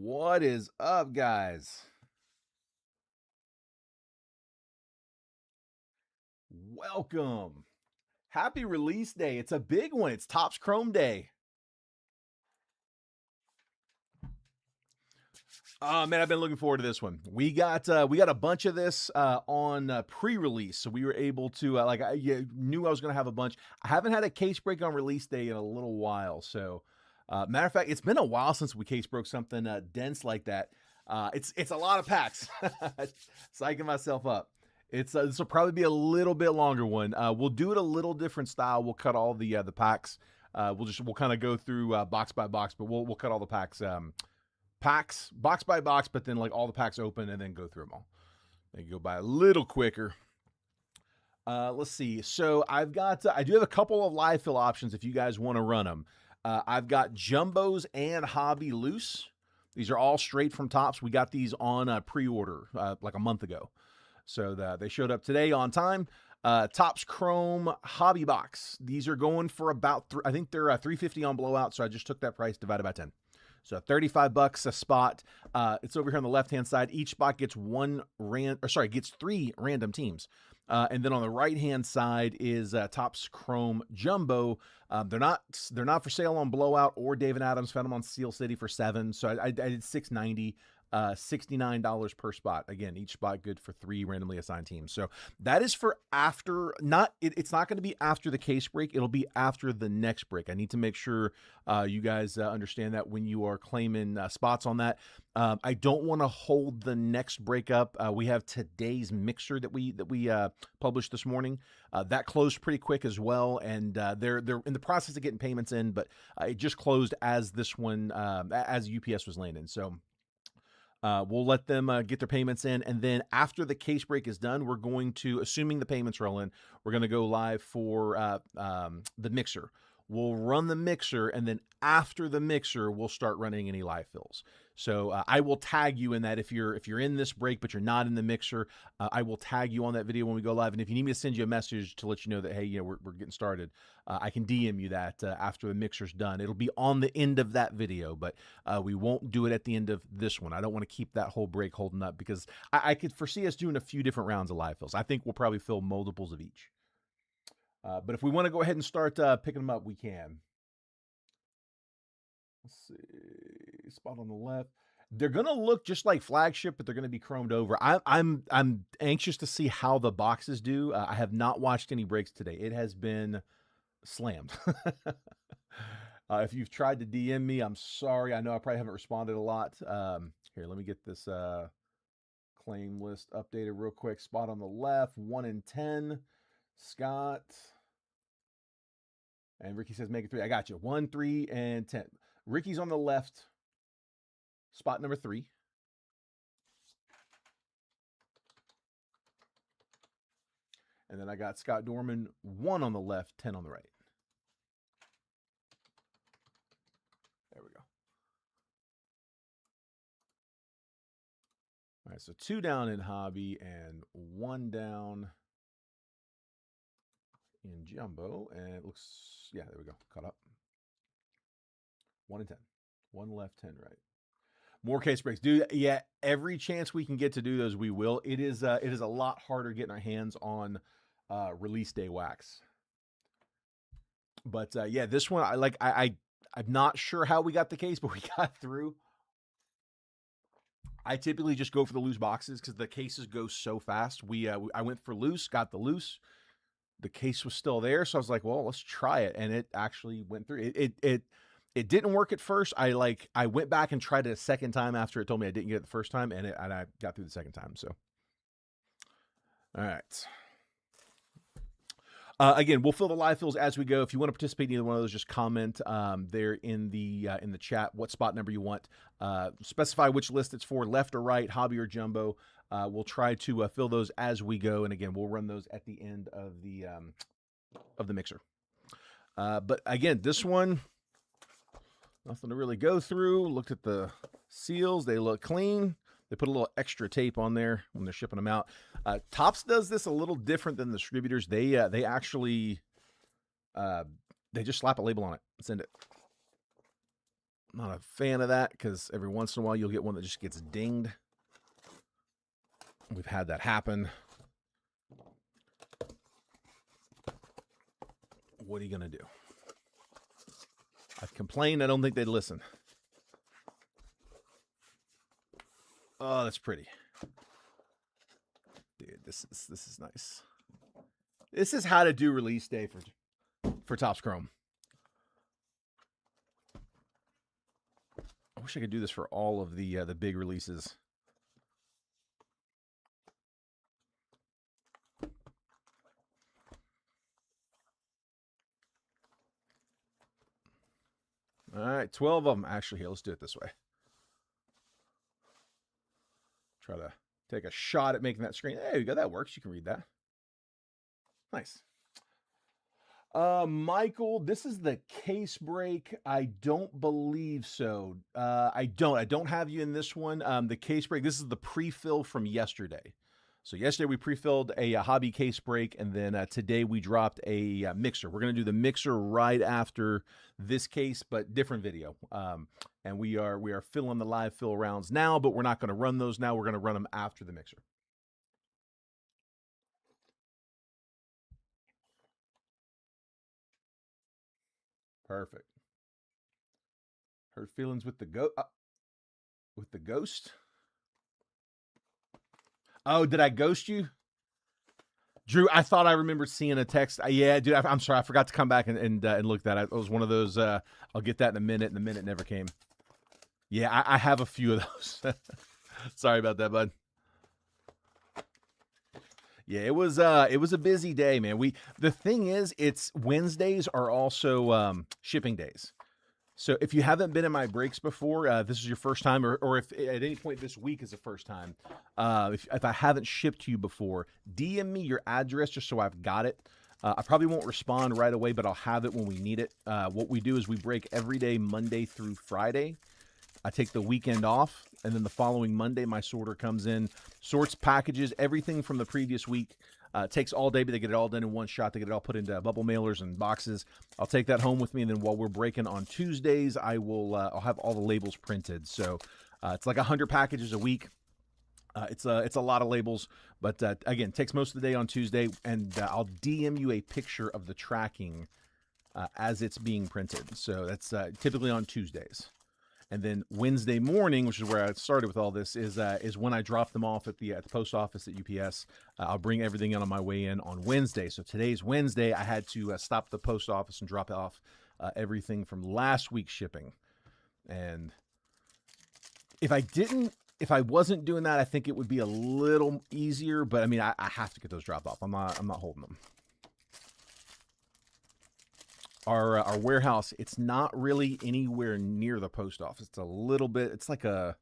What is up, guys? Welcome. Happy release day. It's a big one. It's Topps Chrome Day. Oh man, I've been looking forward to this one. We got a bunch of this on pre-release, so we were able to knew I was gonna have a bunch. I haven't had a case break on release day in a little while, so matter of fact, it's been a while since we case broke something dense like that. It's a lot of packs. Psyching myself up. This will probably be a little bit longer one. We'll do it a little different style. We'll cut all the packs. We'll kind of go through box by box, but we'll cut all the packs box by box, but then like all the packs open and then go through them all. They go by a little quicker. Let's see. So I do have a couple of live fill options if you guys want to run them. I've got jumbos and hobby loose. These are all straight from Topps. We got these on pre-order like a month ago. So they showed up today on time. Topps Chrome hobby box. These are going for about, I think they're $350 on blowout. So I just took that price divided by 10. So $35 a spot. It's over here on the left-hand side. Each spot gets gets 3 random teams. And then on the right-hand side is Topps Chrome Jumbo. They're not for sale on blowout or David Adams. Found them on Steel City for $7. So I did $690. $69 per spot. Again, each spot good for 3 randomly assigned teams. So that is for after, it's not going to be after the case break. It'll be after the next break. I need to make sure you guys understand that when you are claiming spots on that. I don't want to hold the next break up. We have today's mixer that we published this morning. That closed pretty quick as well, and they're in the process of getting payments in, but it just closed as this one as UPS was landing. So we'll let them get their payments in, and then after the case break is done, we're going to, assuming the payments roll in, we're going to go live for the mixer. We'll run the mixer, and then after the mixer, we'll start running any live fills. So I will tag you in that if you're in this break but you're not in the mixer. I will tag you on that video when we go live. And if you need me to send you a message to let you know that, hey, we're getting started, I can DM you that after the mixer's done. It'll be on the end of that video, but we won't do it at the end of this one. I don't want to keep that whole break holding up because I could foresee us doing a few different rounds of live fills. I think we'll probably fill multiples of each. But if we want to go ahead and start picking them up, we can. Let's see, spot on the left. They're gonna look just like flagship, but they're gonna be chromed over. I'm anxious to see how the boxes do. I have not watched any breaks today. It has been slammed. If you've tried to DM me, I'm sorry. I know I probably haven't responded a lot. Here, let me get this claim list updated real quick. Spot on the left, 1 in 10. Scott. And Ricky says make it 3. I got you. 1, 3, and 10. Ricky's on the left. Spot number 3. And then I got Scott Dorman, 1 on the left, 10 on the right. There we go. All right, so 2 down in hobby and 1 down in jumbo, and it looks, yeah, there we go, caught up. 1 in 10, 1 left, 10 right. More case breaks, dude. Yeah, every chance we can get to do those, we will. It is a lot harder getting our hands on release day wax. But yeah, this one, I'm not sure how we got the case, but we got through. I typically just go for the loose boxes because the cases go so fast. I went for loose, got the loose. The case was still there, so I was like, well, let's try it, and it actually went through. It didn't work at first. I went back and tried it a second time after it told me I didn't get it the first time, and I got through the second time. So, all right. Again, we'll fill the live fills as we go. If you want to participate in either one of those, just comment there in the chat what spot number you want. Specify which list it's for, left or right, hobby or jumbo. We'll try to fill those as we go, and again, we'll run those at the end of the mixer. But again, this one, nothing to really go through. Looked at the seals; they look clean. They put a little extra tape on there when they're shipping them out. Topps does this a little different than the distributors. They actually they just slap a label on it and send it. I'm not a fan of that because every once in a while you'll get one that just gets dinged. We've had that happen. What are you going to do? I've complained. I don't think they'd listen. Oh, that's pretty. Dude, this is nice. This is how to do release day for Topps Chrome. I wish I could do this for all of the big releases. All right, 12 of them. Actually, here, let's do it this way. Try to take a shot at making that screen. There you go. That works. You can read that. Nice. Michael, this is the case break. I don't believe so. I don't have you in this one. The case break, this is the pre-fill from yesterday. So yesterday we pre-filled a hobby case break, and then today we dropped a mixer. We're going to do the mixer right after this case, but different video. And we are filling the live fill rounds now, but we're not going to run those now. We're going to run them after the mixer. Perfect. Hurt feelings with the ghost. Oh, did I ghost you? Drew, I thought I remembered seeing a text. Yeah, dude, I'm sorry. I forgot to come back and look at that. It was one of those, I'll get that in a minute, and the minute never came. Yeah, I have a few of those. Sorry about that, bud. Yeah, it was a busy day, man. The thing is, it's Wednesdays are also shipping days. So if you haven't been in my breaks before, this is your first time, or if at any point this week is the first time, if I haven't shipped to you before, DM me your address just so I've got it. I probably won't respond right away, but I'll have it when we need it. What we do is we break every day, Monday through Friday. I take the weekend off, and then the following Monday, my sorter comes in, sorts packages, everything from the previous week. It takes all day, but they get it all done in one shot. They get it all put into bubble mailers and boxes. I'll take that home with me, and then while we're breaking on Tuesdays, I'll have all the labels printed. So it's like 100 packages a week. It's a lot of labels, but again, takes most of the day on Tuesday, and I'll DM you a picture of the tracking as it's being printed. So that's typically on Tuesdays. And then Wednesday morning, which is where I started with all this, is when I drop them off at the post office at UPS. I'll bring everything in on my way in on Wednesday. So today's Wednesday. I had to stop at the post office and drop off everything from last week's shipping. And if I wasn't doing that, I think it would be a little easier. But I mean, I have to get those dropped off. I'm not holding them. Our warehouse, it's not really anywhere near the post office. It's a little bit, it's like a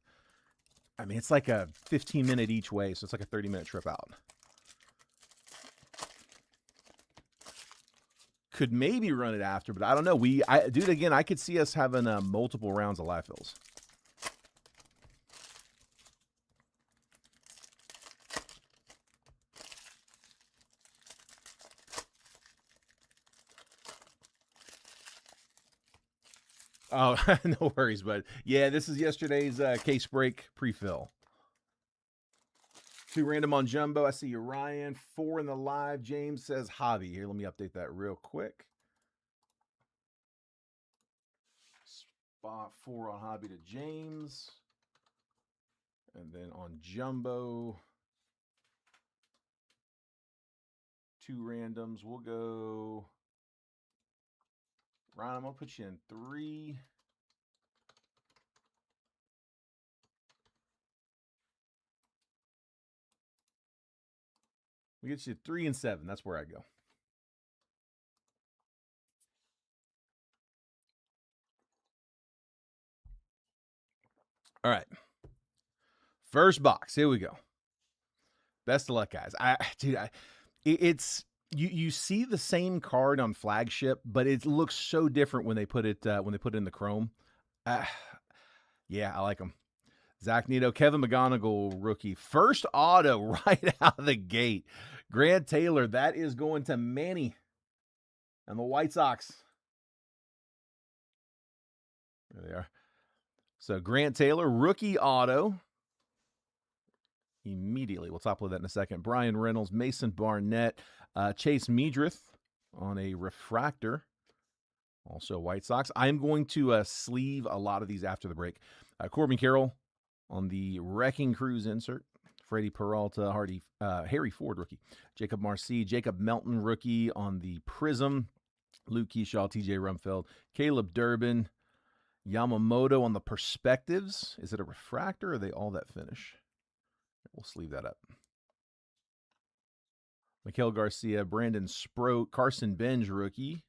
15-minute each way, so it's like a 30-minute trip out. Could maybe run it after, but I don't know. Dude, again, I could see us having multiple rounds of live fills. Oh, no worries, bud. Yeah, this is yesterday's case break pre-fill. 2 random on Jumbo. I see you, Ryan. 4 in the live. James says hobby. Here, let me update that real quick. Spot 4 on hobby to James. And then on Jumbo, 2 randoms. We'll go... Ryan, I'm going to put you in 3. We get you 3 and 7. That's where I go. All right. First box. Here we go. Best of luck, guys. You see the same card on flagship, but it looks so different when they put it in the chrome. Yeah, I like them. Zach Neto, Kevin McGonigal rookie, first auto right out of the gate. Grant Taylor, that is going to Manny and the White Sox. There they are. So Grant Taylor, rookie auto. Immediately, we'll top load that in a second. Brian Reynolds, Mason Barnett, Chase Meadrith on a refractor. Also White Sox. I am going to sleeve a lot of these after the break. Corbin Carroll on the Wrecking Crews insert. Freddie Peralta, Harry Ford rookie. Jacob Marcy, Jacob Melton rookie on the Prism. Luke Keyshaw, TJ Rumfeld, Caleb Durbin, Yamamoto on the Perspectives. Is it a refractor or are they all that finish? We'll sleeve that up. Mikael Garcia, Brandon Sproat, Carson Benj rookie.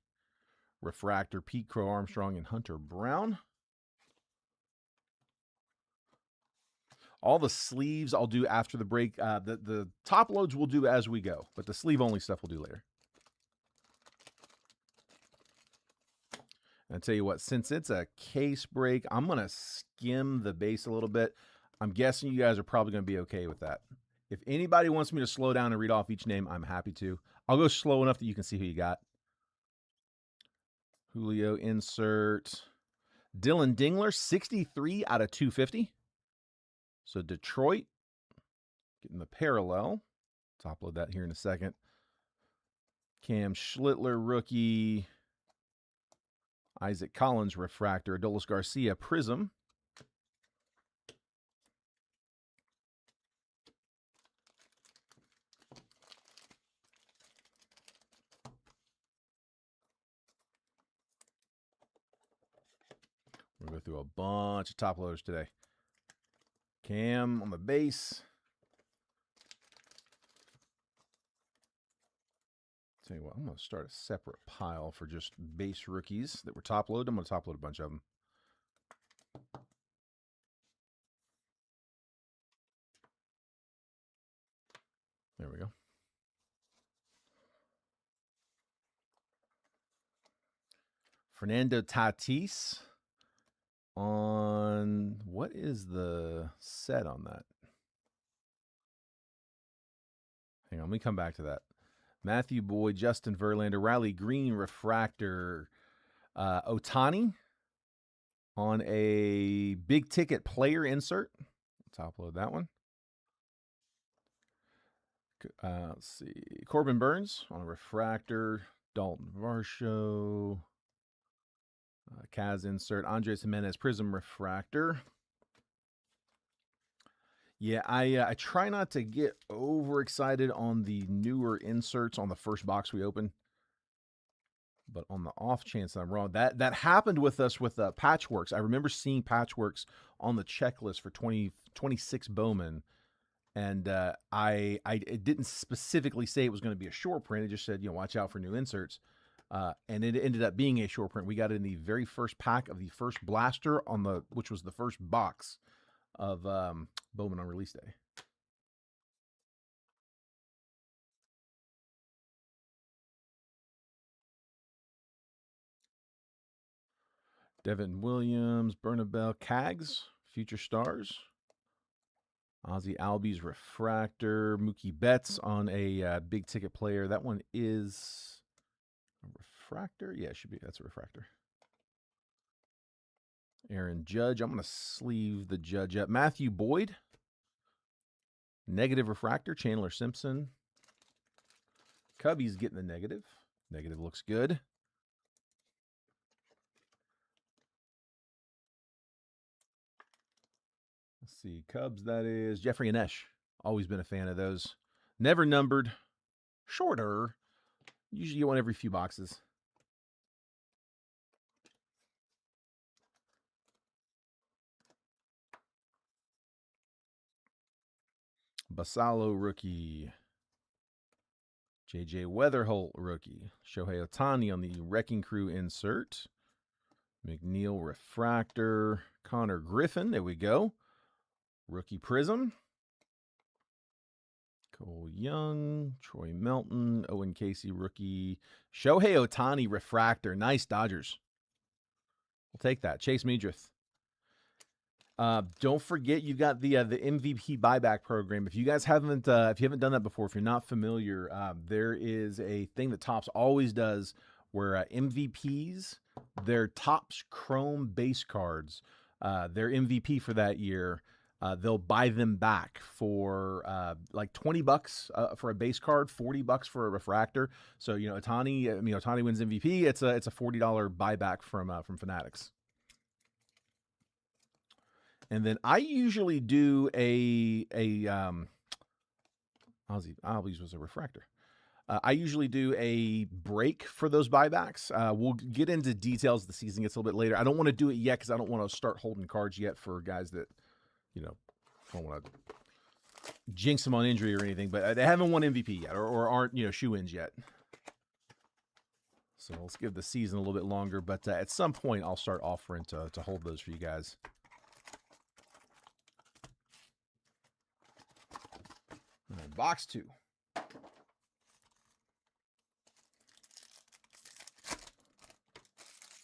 Refractor, Pete Crow Armstrong, and Hunter Brown. All the sleeves I'll do after the break. The top loads we'll do as we go, but the sleeve-only stuff we'll do later. And I tell you what, since it's a case break, I'm going to skim the base a little bit. I'm guessing you guys are probably going to be okay with that. If anybody wants me to slow down and read off each name, I'm happy to. I'll go slow enough that you can see who you got. Julio insert. Dylan Dingler, 63 out of 250. So Detroit getting the parallel. Top load that here in a second. Cam Schlittler, rookie. Isaac Collins, refractor. Adolis Garcia, Prism. We'll go through a bunch of top loaders today. Cam on the base. Tell you what, I'm going to start a separate pile for just base rookies that were top loaded. I'm going to top load a bunch of them. There we go. Fernando Tatis on, what is the set on that? Hang on, let me come back to that. Matthew Boyd, Justin Verlander, Riley Green, refractor. Ohtani on a big ticket player insert. Top load that one. Let's see. Corbin Burns on a refractor. Dalton Varsho. Kaz insert. Andres Jimenez, Prism refractor. Yeah, I try not to get overexcited on the newer inserts on the first box we open. But on the off chance that I'm wrong, that happened with us with Patchworks. I remember seeing Patchworks on the checklist for 2026 Bowman. And it didn't specifically say it was going to be a short print. It just said, watch out for new inserts. And it ended up being a short print. We got it in the very first pack of the first blaster which was the first box of Bowman on release day. Devin Williams, Bernabel, Cags, Future Stars. Ozzy Albies refractor. Mookie Betts on a big ticket player. That one is a refractor. Yeah, it should be. That's a refractor. Aaron Judge. I'm going to sleeve the Judge up. Matthew Boyd. Negative refractor. Chandler Simpson. Cubby's getting the negative. Negative looks good. Let's see. Cubs, that is Jeffrey Anesh. Always been a fan of those. Never numbered. Shorter. Usually you get one every few boxes. Basalo rookie. JJ Weatherholt rookie. Shohei Ohtani on the Wrecking Crew insert. McNeil refractor. Connor Griffin. There we go. Rookie Prism. Cole Young. Troy Melton. Owen Casey rookie. Shohei Ohtani refractor. Nice Dodgers. We'll take that. Chase Meadrith. Don't forget you've got the MVP buyback program. If you guys haven't, if you haven't done that before, if you're not familiar, there is a thing that Topps always does where MVPs, their Topps Chrome base cards their MVP for that year, they'll buy them back for like $20 for a base card, $40 for a refractor. So Otani, Otani wins MVP. It's a $40 buyback from Fanatics. And then I usually do I'll use a refractor. I usually do a break for those buybacks. We'll get into details. The season gets a little bit later. I don't want to do it yet because I don't want to start holding cards yet for guys that, don't want to jinx them on injury or anything. But they haven't won MVP yet, or aren't shoe-ins yet. So let's give the season a little bit longer. But at some point, I'll start offering to hold those for you guys. And box 2.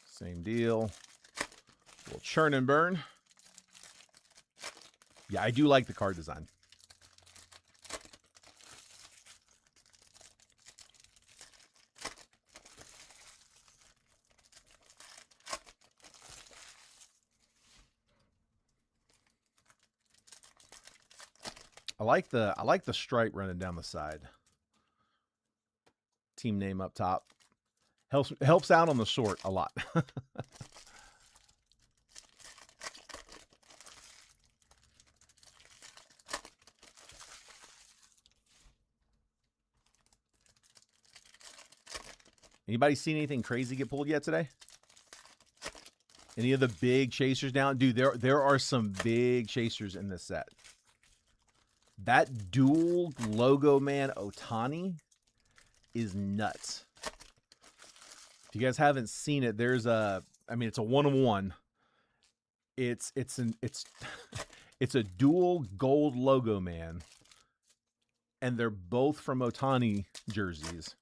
Same deal. We'll churn and burn. Yeah, I do like the card design. I like the stripe running down the side. Team name up top. Helps out on the sort a lot. Anybody seen anything crazy get pulled yet today? Any of the big chasers down? Dude, there are some big chasers in this set. That dual logo man Otani is nuts. If you guys haven't seen it, there's it's a 1-of-1. It's it's a dual gold logo man, and they're both from Otani jerseys,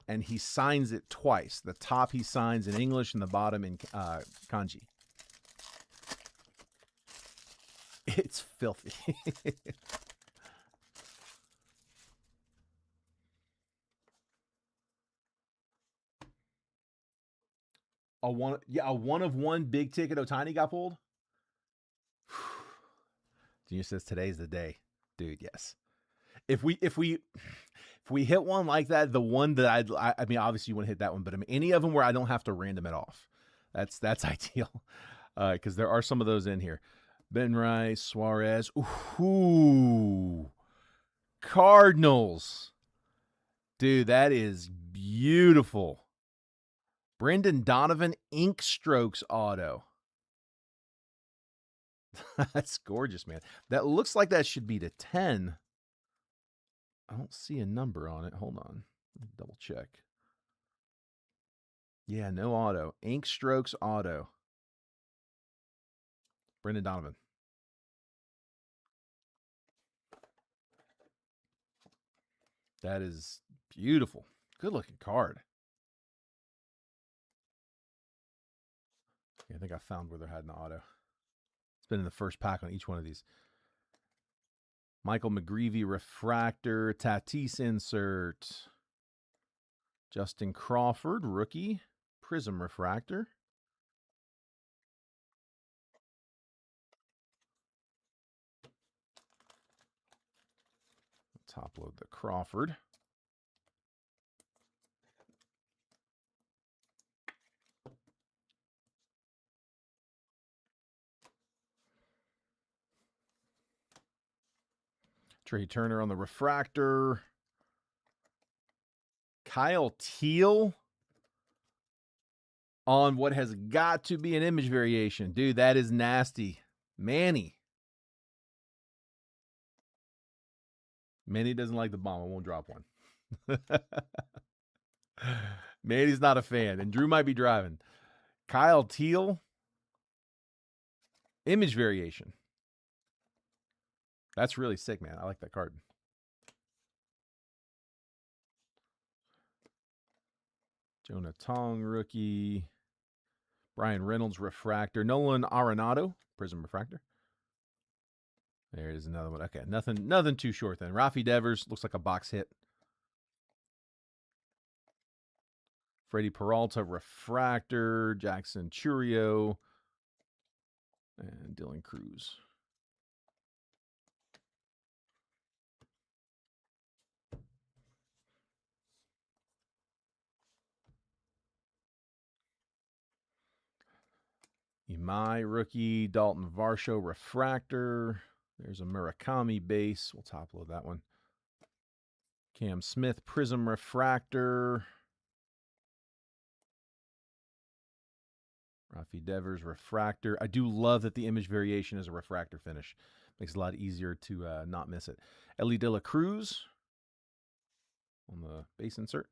and he signs it twice. The top he signs in English and the bottom in kanji. It's filthy. A 1-of-1 big ticket Otani got pulled. Junior says today's the day, dude. Yes. If we hit one like that, the one that I mean, obviously you want to hit that one, but I mean any of them where I don't have to random it off, that's ideal. Because there are some of those in here. Ben Rice, Suarez, ooh, Cardinals, dude, that is beautiful. Brendan Donovan, ink strokes auto. That's gorgeous, man. That looks like that should be to 10. I don't see a number on it. Hold on. Let me double check. Yeah, no auto. Ink strokes auto. Brendan Donovan. That is beautiful. Good looking card. Yeah, I think I found where they had an auto. It's been in the first pack on each one of these. Michael McGreevy refractor, Tatis insert. Justin Crawford, rookie, prism refractor. Top load the Crawford. Trey Turner on the refractor. Kyle Teal on what has got to be an image variation. Dude, that is nasty. Manny. Manny doesn't like the bomb. I won't drop one. Manny's not a fan, and Drew might be driving. Kyle Teal. Image variation. That's really sick, man. I like that card. Jonah Tong, rookie. Brian Reynolds, refractor. Nolan Arenado, prism refractor. There is another one. Okay, nothing too short then. Rafi Devers, looks like a box hit. Freddie Peralta, refractor. Jackson Churio. And Dylan Cruz. Imai rookie, Dalton Varsho refractor. There's a Murakami base. We'll top load that one. Cam Smith prism refractor. Rafi Devers refractor. I do love that the image variation is a refractor finish. Makes it a lot easier to not miss it. Ellie De La Cruz on the base insert.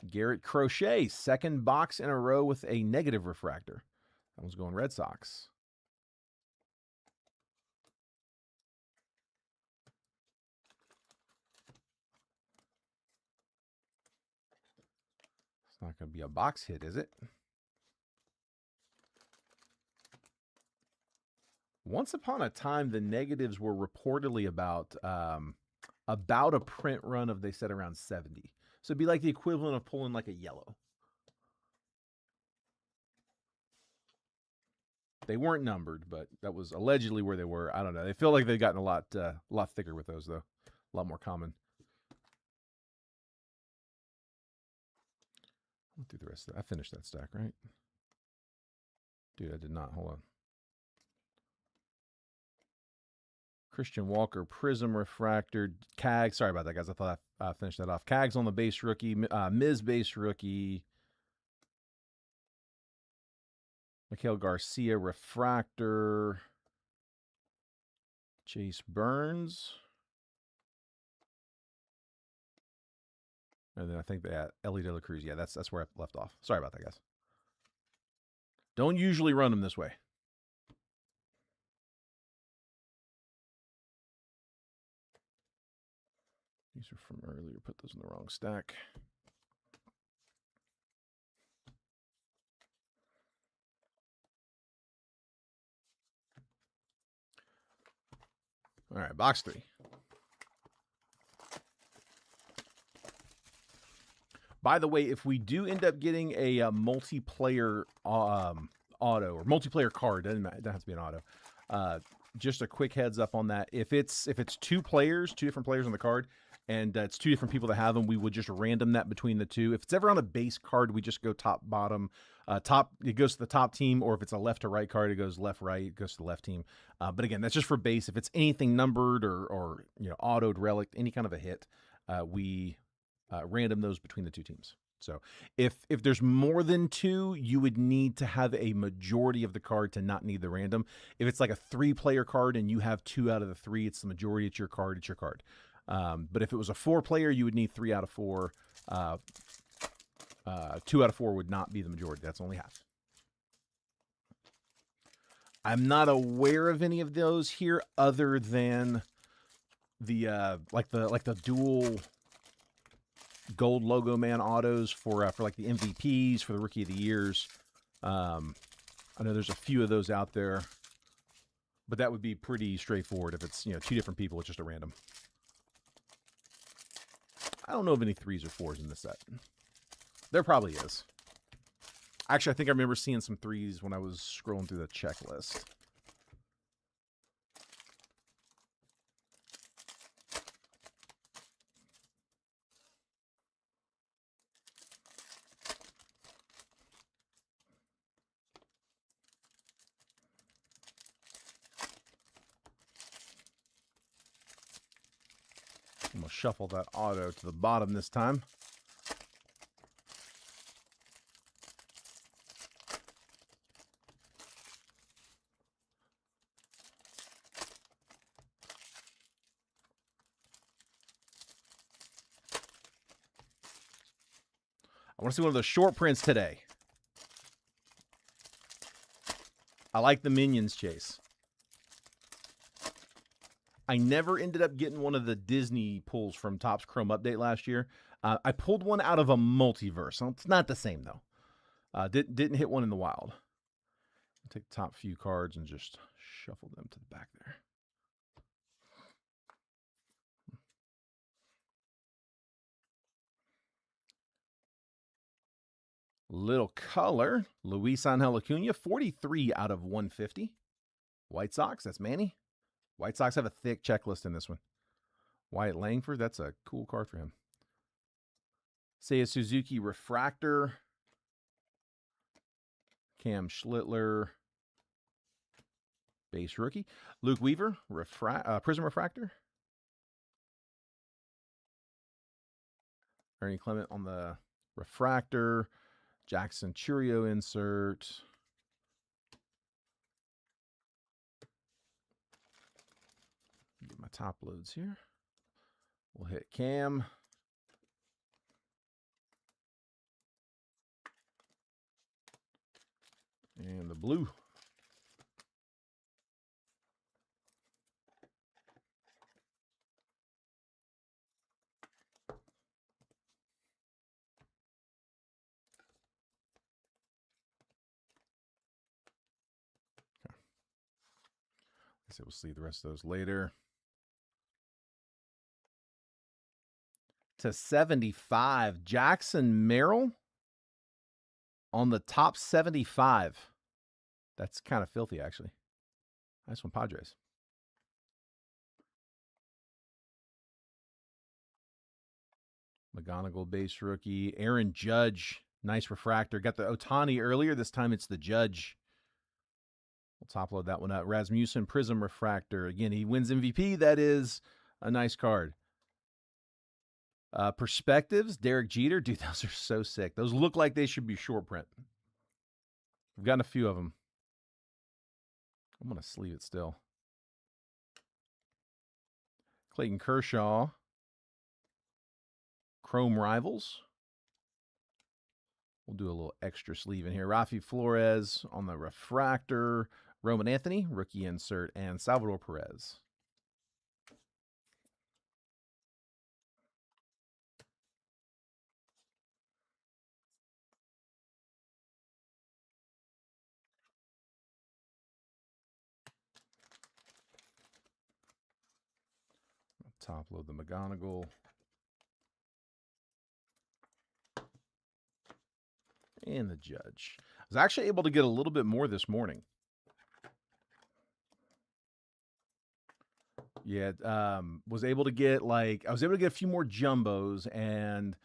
Garrett Crochet, second box in a row with a negative refractor. That one's going Red Sox. It's not going to be a box hit, is it? Once upon a time, the negatives were reportedly about a print run of, they said, around 70. So it'd be like the equivalent of pulling like a yellow. They weren't numbered, but that was allegedly where they were. I don't know. They feel like they've gotten a lot thicker with those, though. A lot more common. Went through the rest of that. I finished that stack, right? Dude, I did not. Hold on. Christian Walker, Prism Refractor, Cags. Sorry about that, guys. I thought I finished that off. Cags on the base rookie, Miz base rookie. Mikhail Garcia, Refractor. Chase Burns. And then I think that Ellie De La Cruz. Yeah, that's where I left off. Sorry about that, guys. Don't usually run them this way. These are from earlier. Put those in the wrong stack. All right, box 3. By the way, if we do end up getting a multiplayer auto or multiplayer card, doesn't have to be an auto. Just a quick heads up on that. If it's 2 players, 2 different players on the card, and it's 2 different people that have them, we would just random that between the 2. If it's ever on a base card, we just go top bottom. Top, it goes to the top team, or if it's a left to right card, it goes left right, it goes to the left team. But again, that's just for base. If it's anything numbered or autoed, relic, any kind of a hit, we random those between the 2 teams. So if there's more than 2, you would need to have a majority of the card to not need the random. If it's like a 3-player card and you have 2 out of the 3, it's the majority. It's your card. It's your card. But if it was a 4-player, you would need 3 out of 4. 2 out of 4 would not be the majority. That's only half. I'm not aware of any of those here other than the like the dual gold logo man autos for like the MVPs, for the rookie of the years. I know there's a few of those out there, but that would be pretty straightforward if it's 2 different people. It's just a random. I don't know of any 3s or 4s in this set. There probably is. Actually, I think I remember seeing some 3s when I was scrolling through the checklist. I'm going to shuffle that auto to the bottom this time. I want to see one of those short prints today. I like the Minions chase. I never ended up getting one of the Disney pulls from Topps Chrome Update last year. I pulled one out of a multiverse. It's not the same, though. Didn't hit one in the wild. I'll take the top few cards and just shuffle them to the back there. Little color. Luis Angel Acuna, 43 out of 150. White Sox, that's Manny. White Sox have a thick checklist in this one. Wyatt Langford, that's a cool card for him. Seiya Suzuki Refractor. Cam Schlittler, base rookie. Luke Weaver, Prism Refractor. Ernie Clement on the refractor. Jackson Churio insert. Get my top loads here. We'll hit Cam. And the blue. I guess we'll see the rest of those later. To 75, Jackson Merrill on the top 75. That's kind of filthy, actually. Nice one, Padres. McGonigal base rookie. Aaron Judge, nice refractor. Got the Ohtani earlier. This time it's the Judge. We'll top load that one up. Rasmussen Prism refractor. Again, he wins MVP. That is a nice card. Perspectives, Derek Jeter. Dude, those are so sick. Those look like they should be short print. We've gotten a few of them. I'm going to sleeve it still. Clayton Kershaw. Chrome Rivals. We'll do a little extra sleeve in here. Rafi Flores on the refractor. Roman Anthony, rookie insert, and Salvador Perez. Top load the McGonigal. And the Judge. I was actually able to get a little bit more this morning. Yeah, was able to get a few more jumbos, and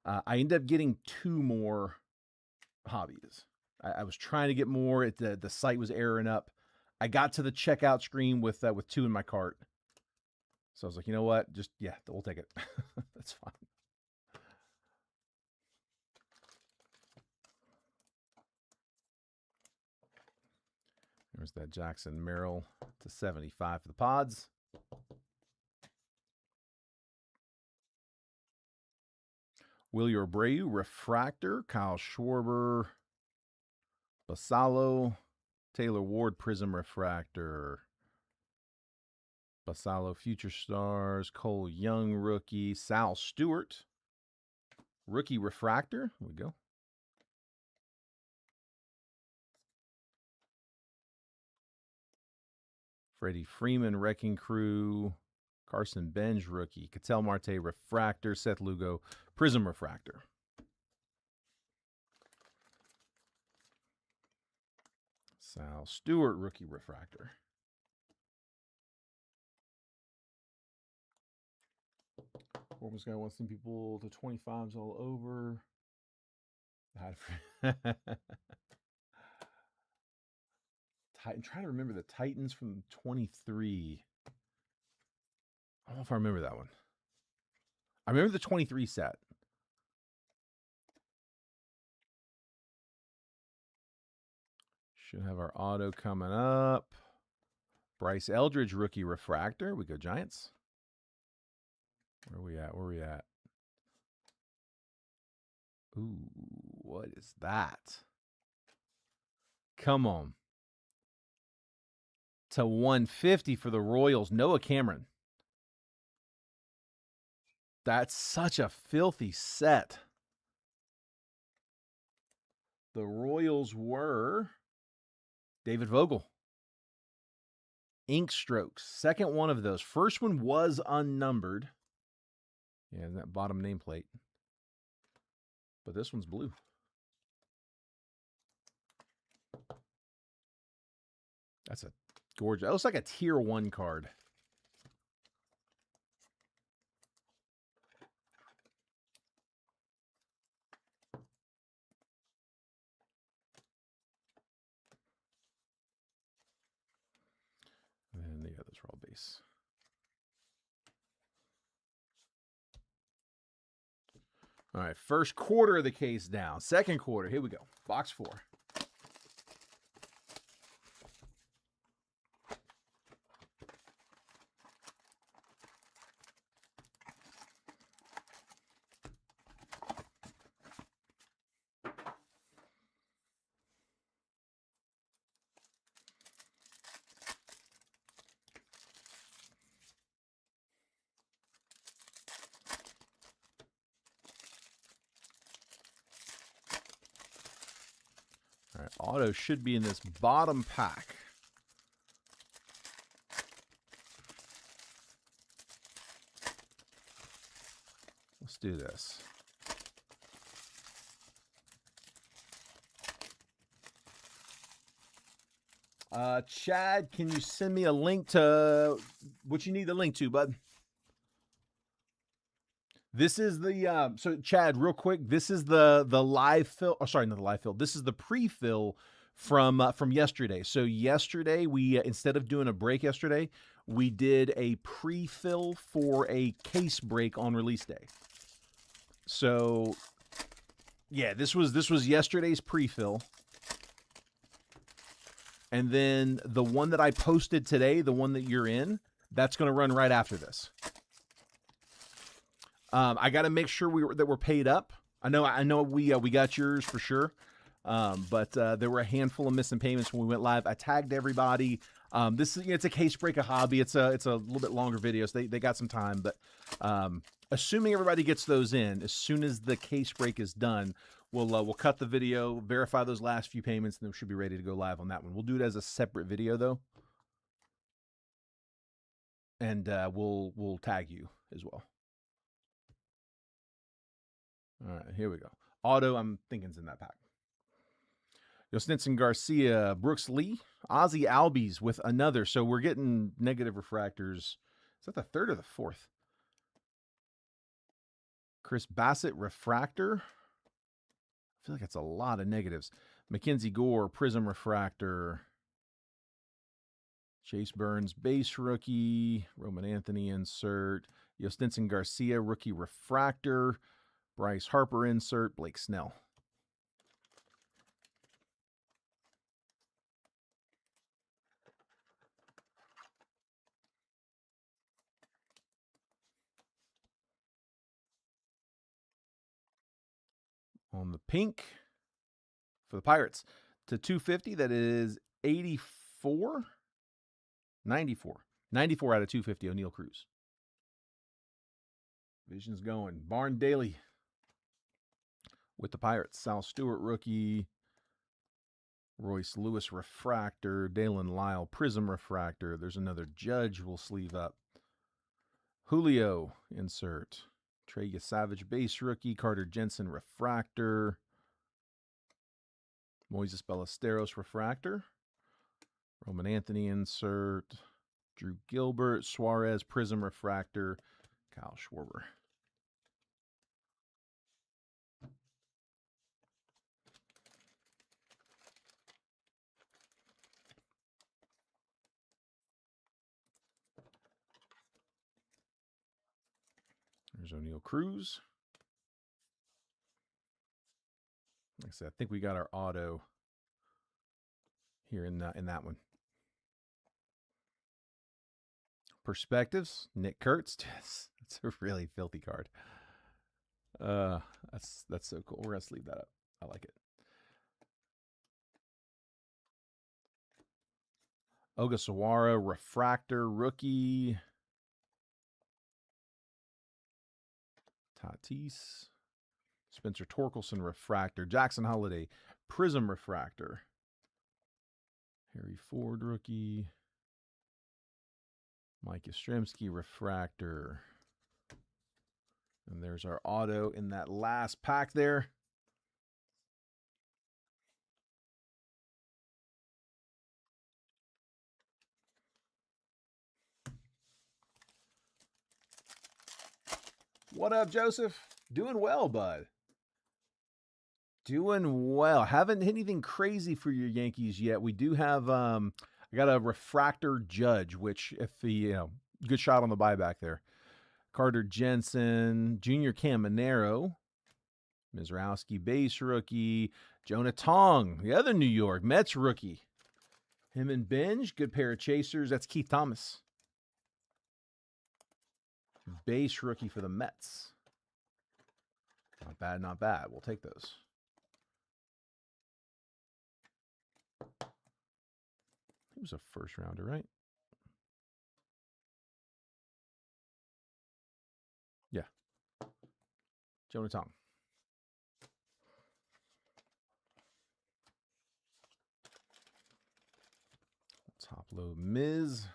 I ended up getting 2 more hobbies. I was trying to get more. The site was erroring up. I got to the checkout screen with 2 in my cart. So I was like, you know what? Yeah, we'll take it. That's fine. There's that Jackson Merrill to 75 for the Pods. Willie Abreu, refractor. Kyle Schwarber. Basallo. Taylor Ward, Prism refractor. Basallo, Future Stars. Cole Young, rookie. Sal Stewart, rookie refractor. There we go. Freddie Freeman, Wrecking Crew. Carson Benj, rookie. Ketel Marte, refractor. Seth Lugo, Prism refractor. Sal Stewart, rookie refractor. Performance guy wants some people to 25s all over. I'm trying to remember the Titans from 23. I don't know if I remember that one. I remember the 23 set. Should have our auto coming up. Bryce Eldridge, rookie refractor. We go Giants. Where are we at? Where are we at? Ooh, what is that? Come on. To 150 for the Royals. Noah Cameron. That's such a filthy set. The Royals were David Vogel. Ink strokes. Second one of those. First one was unnumbered. Yeah, that bottom nameplate. But this one's blue. That's a gorgeous. That looks like a tier 1 card. And the others are all base. All right, first quarter of the case down. Second quarter, here we go. Box 4. All right, auto should be in this bottom pack. Let's do this. Chad, can you send me a link to what you need the link to, bud? This is the so Chad, real quick. This is the live fill. Oh, sorry, not the live fill. This is the pre-fill from yesterday. So yesterday we instead of doing a break yesterday, we did a pre-fill for a case break on release day. So yeah, this was yesterday's pre-fill. And then the one that I posted today, the one that you're in, that's going to run right after this. I got to make sure that we're paid up. I know we got yours for sure. But there were a handful of missing payments when we went live. I tagged everybody. This is it's a case break a hobby. It's a little bit longer video, so they got some time. But assuming everybody gets those in, as soon as the case break is done, we'll cut the video, verify those last few payments, and then we should be ready to go live on that one. We'll do it as a separate video though, and we'll tag you as well. All right, here we go. Auto, I'm thinking's in that pack. Yostinson Garcia, Brooks Lee, Ozzy Albies with another. So we're getting negative refractors. Is that the third or the fourth? Chris Bassett, refractor. I feel like that's a lot of negatives. Mackenzie Gore, Prism refractor. Chase Burns, base rookie. Roman Anthony insert. Yostinson Garcia, rookie refractor. Bryce Harper insert. Blake Snell. On the pink for the Pirates to 250, that is 84, 94 out of 250. O'Neal Cruz. Vision's going. Barn Daly with the Pirates. Sal Stewart rookie. Royce Lewis refractor. Dalen Lyle Prism refractor. There's another Judge we'll sleeve up. Julio insert. Trey Savage base rookie. Carter Jensen refractor. Moises Ballesteros refractor. Roman Anthony insert. Drew Gilbert. Suarez Prism refractor. Kyle Schwarber. There's O'Neal Cruz. Like I said, I think we got our auto here in that one. Perspectives, Nick Kurtz. It's a really filthy card. That's so cool. We're gonna sleeve that up. I like it. Ogasawara refractor rookie. Tatis. Spencer Torkelson refractor. Jackson Holiday Prism refractor. Harry Ford rookie. Mike Yastrzemski refractor. And there's our auto in that last pack there. What up, Joseph? Doing well, bud. Doing well. Haven't hit anything crazy for your Yankees yet. We do have I got a refractor Judge, which if the good shot on the buyback there. Carter Jensen, Junior Caminero, Mizrowski base rookie, Jonah Tong, the other New York Mets rookie. Him and Binge, good pair of chasers. That's Keith Thomas. Base rookie for the Mets. Not bad, not bad. We'll take those. He was a first rounder, right? Yeah. Jonah Tong. Top load Miz.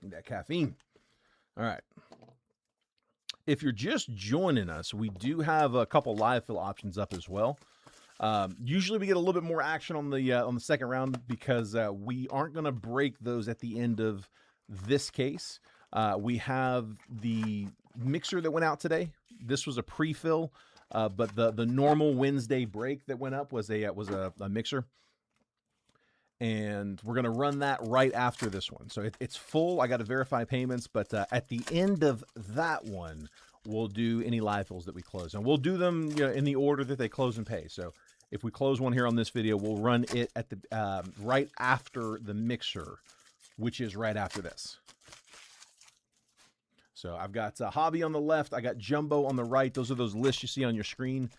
That caffeine. All right. If you're just joining us, we do have a couple live fill options up as well. Usually we get a little bit more action on the second round because we aren't going to break those at the end of this case. We have the mixer that went out today. This was a pre-fill, but the normal Wednesday break that went up was a mixer. And we're going to run that right after this one. So it's full. I got to verify payments, but at the end of that one, we'll do any live fills that we close. And we'll do them in the order that they close and pay. So if we close one here on this video, we'll run it at the right after the mixer, which is right after this. So I've got Hobby on the left. I got Jumbo on the right. Those are those lists you see on your screen.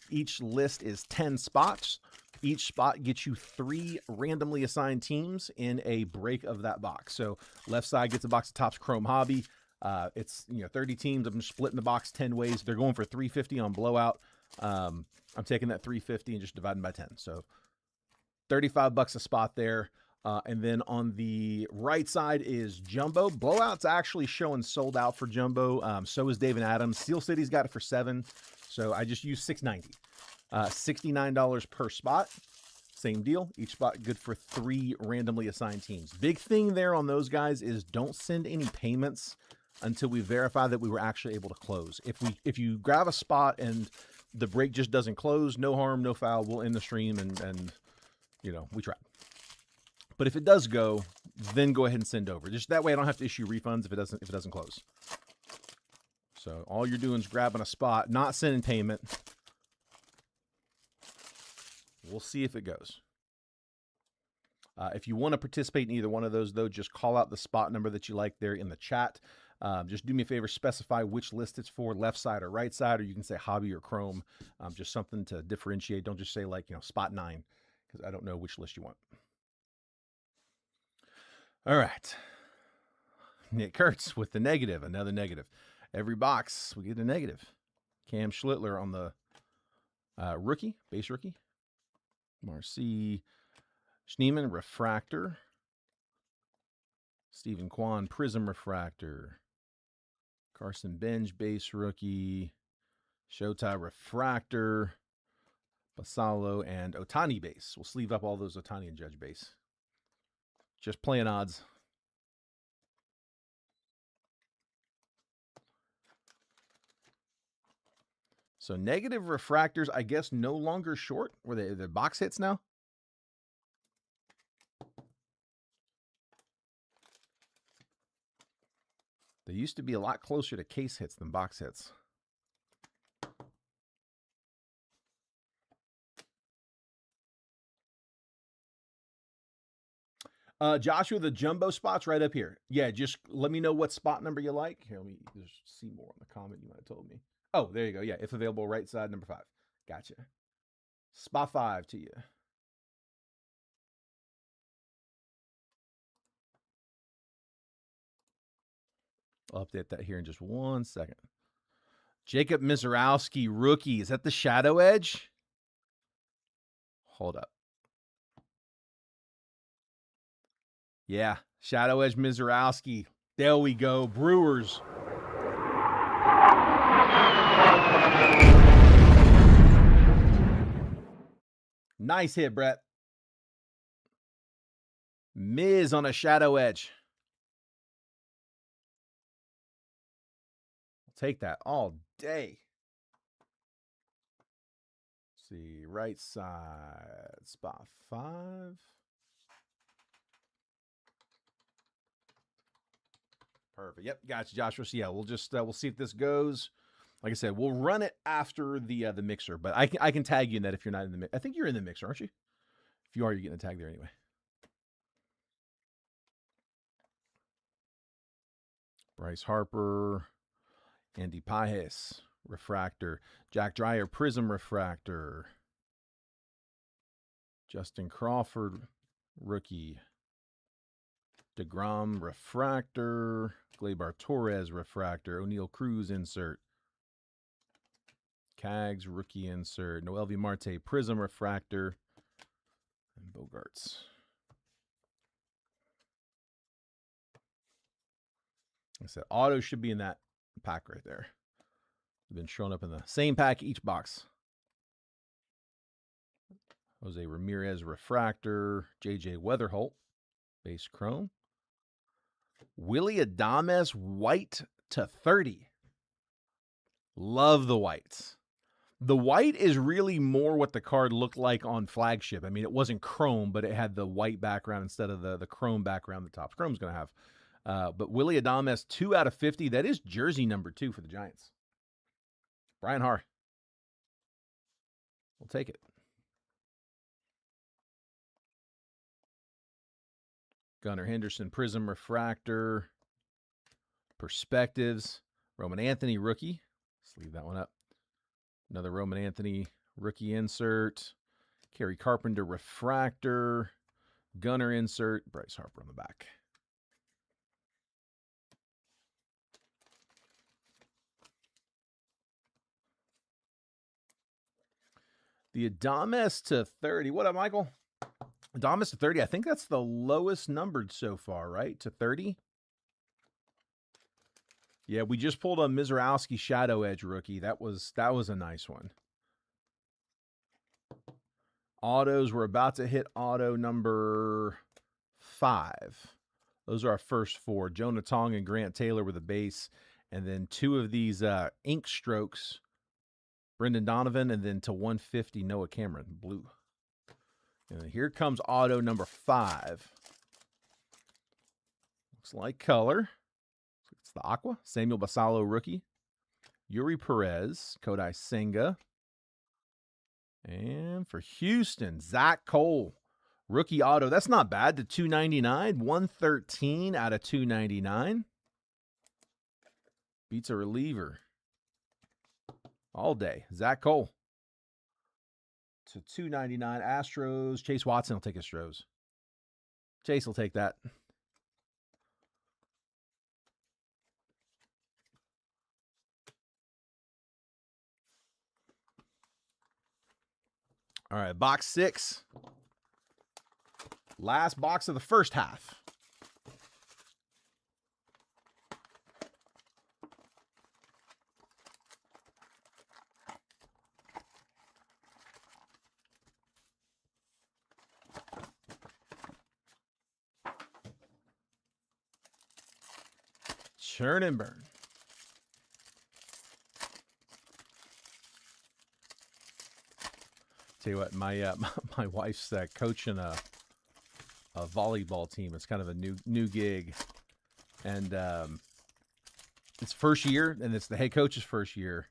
Each list is 10 spots. Each spot gets you 3 randomly assigned teams in a break of that box. So left side gets a box of Topps Chrome Hobby. It's 30 teams. I'm splitting the box 10 ways. They're going for 350 on blowout. I'm taking that 350 and just dividing by 10. So $35 a spot there. And then on the right side is Jumbo. Blowout's actually showing sold out for Jumbo. So is David Adams. Steel City's got it for $7. So I just used $6.90. $69 per spot. Same deal. Each spot good for 3 randomly assigned teams. Big thing there on those guys is don't send any payments until we verify that we were actually able to close. If you grab a spot and the break just doesn't close, no harm, no foul. We'll end the stream and we tried. But if it does go, then go ahead and send over. Just that way I don't have to issue refunds if it doesn't close. So all you're doing is grabbing a spot, not sending payment. We'll see if it goes. If you want to participate in either one of those, though, just call out the spot number that you like there in the chat. Just do me a favor, specify which list it's for, left side or right side, or you can say Hobby or Chrome. Just something to differentiate. Don't just say spot 9, because I don't know which list you want. All right. Nick Kurtz with the negative, another negative. Every box, we get a negative. Cam Schlittler on the rookie, base rookie. Marcy Schneeman, refractor. Stephen Kwan, prism refractor. Carson Benj, base rookie. Showtime refractor. Basalo and Otani base. We'll sleeve up all those Otani and Judge base. Just playing odds. So negative refractors, I guess, no longer short. Were they box hits now? They used to be a lot closer to case hits than box hits. Joshua, the jumbo spot's right up here. Yeah, just let me know what spot number you like. Here, let me just see more on the comment you might have told me. Oh, there you go. Yeah, if available, right side, number 5. Gotcha. Spot 5 to you. I'll update that here in just 1 second. Jacob Mizrowski, rookie. Is that the Shadow Edge? Hold up. Yeah, Shadow Edge Mizorowski. There we go. Brewers. Nice hit, Brett. Miz on a Shadow Edge. I'll take that all day. Let's see, right side, spot 5. Perfect. Yep, gotcha, Joshua. So yeah, we'll just we'll see if this goes. Like I said, we'll run it after the mixer, but I can tag you in that if you're not in the mix. I think you're in the mixer, aren't you? If you are, you're getting a tag there anyway. Bryce Harper, Andy Pajes, refractor. Jack Dreyer, prism refractor. Justin Crawford, rookie. DeGrom, refractor. Gleyber Torres, refractor. O'Neal Cruz, insert. Cags, rookie insert. Noelvi Marte, prism refractor. And Bogarts. Like I said, auto should be in that pack right there. They've been showing up in the same pack each box. Jose Ramirez, refractor. JJ Weatherholt, base chrome. Willie Adames, white to 30. Love the whites. The white is really more what the card looked like on flagship. I mean, it wasn't chrome, but it had the white background instead of the chrome background the top. Chrome's going to have. But Willie Adames, 2 out of 50. That is jersey number 2 for the Giants. Brian Harr. We'll take it. Gunnar Henderson, prism refractor. Perspectives. Roman Anthony, rookie. Let's leave that one up. Another Roman Anthony rookie insert. Kerry Carpenter refractor. Gunner insert. Bryce Harper on the back. The Adames to 30. What up, Michael? Adames to 30. I think that's the lowest numbered so far, right? To 30. Yeah, we just pulled a Mizorowski Shadow Edge rookie. That was a nice one. Autos, we're about to hit auto number 5. Those are our first 4. Jonah Tong and Grant Taylor were the base. And then 2 of these ink strokes. Brendan Donovan, and then to 150, Noah Cameron, blue. And here comes auto number 5. Looks like color. It's the Aqua. Samuel Basallo, rookie. Yuri Perez, Kodai Senga. And for Houston, Zach Cole, rookie auto. That's not bad. To 299, 113 out of 299. Beats a reliever. All day. Zach Cole. To 299. Astros. Chase Watson will take Astros. Chase will take that. All right, box 6. Last box of the first half. Churn and burn. Tell you what, my my wife's coaching a volleyball team. It's kind of a new gig, and it's first year, and it's the head coach's first year.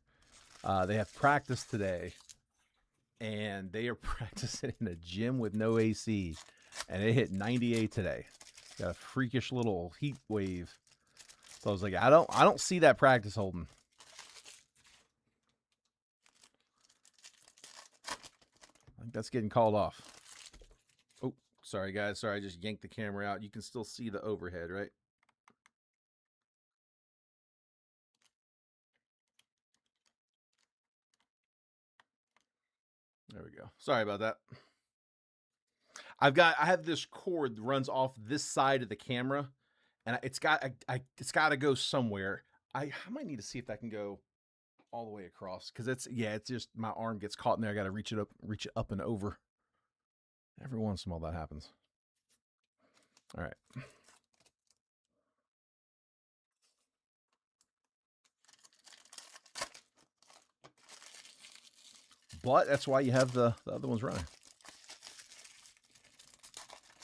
They have practice today, and they are practicing in a gym with no AC, and it hit 98 today. Got a freakish little heat wave. So I was like, I don't see that practice holding. I think that's getting called off. Oh, sorry guys. Sorry, I just yanked the camera out. You can still see the overhead, right? There we go. Sorry about that. I have this cord that runs off this side of the camera, and it's got to go somewhere. I might need to see if that can go all the way across, because it's just my arm gets caught in there. I got to reach it up and over. Every once in a while that happens. All right. But that's why you have the other ones running.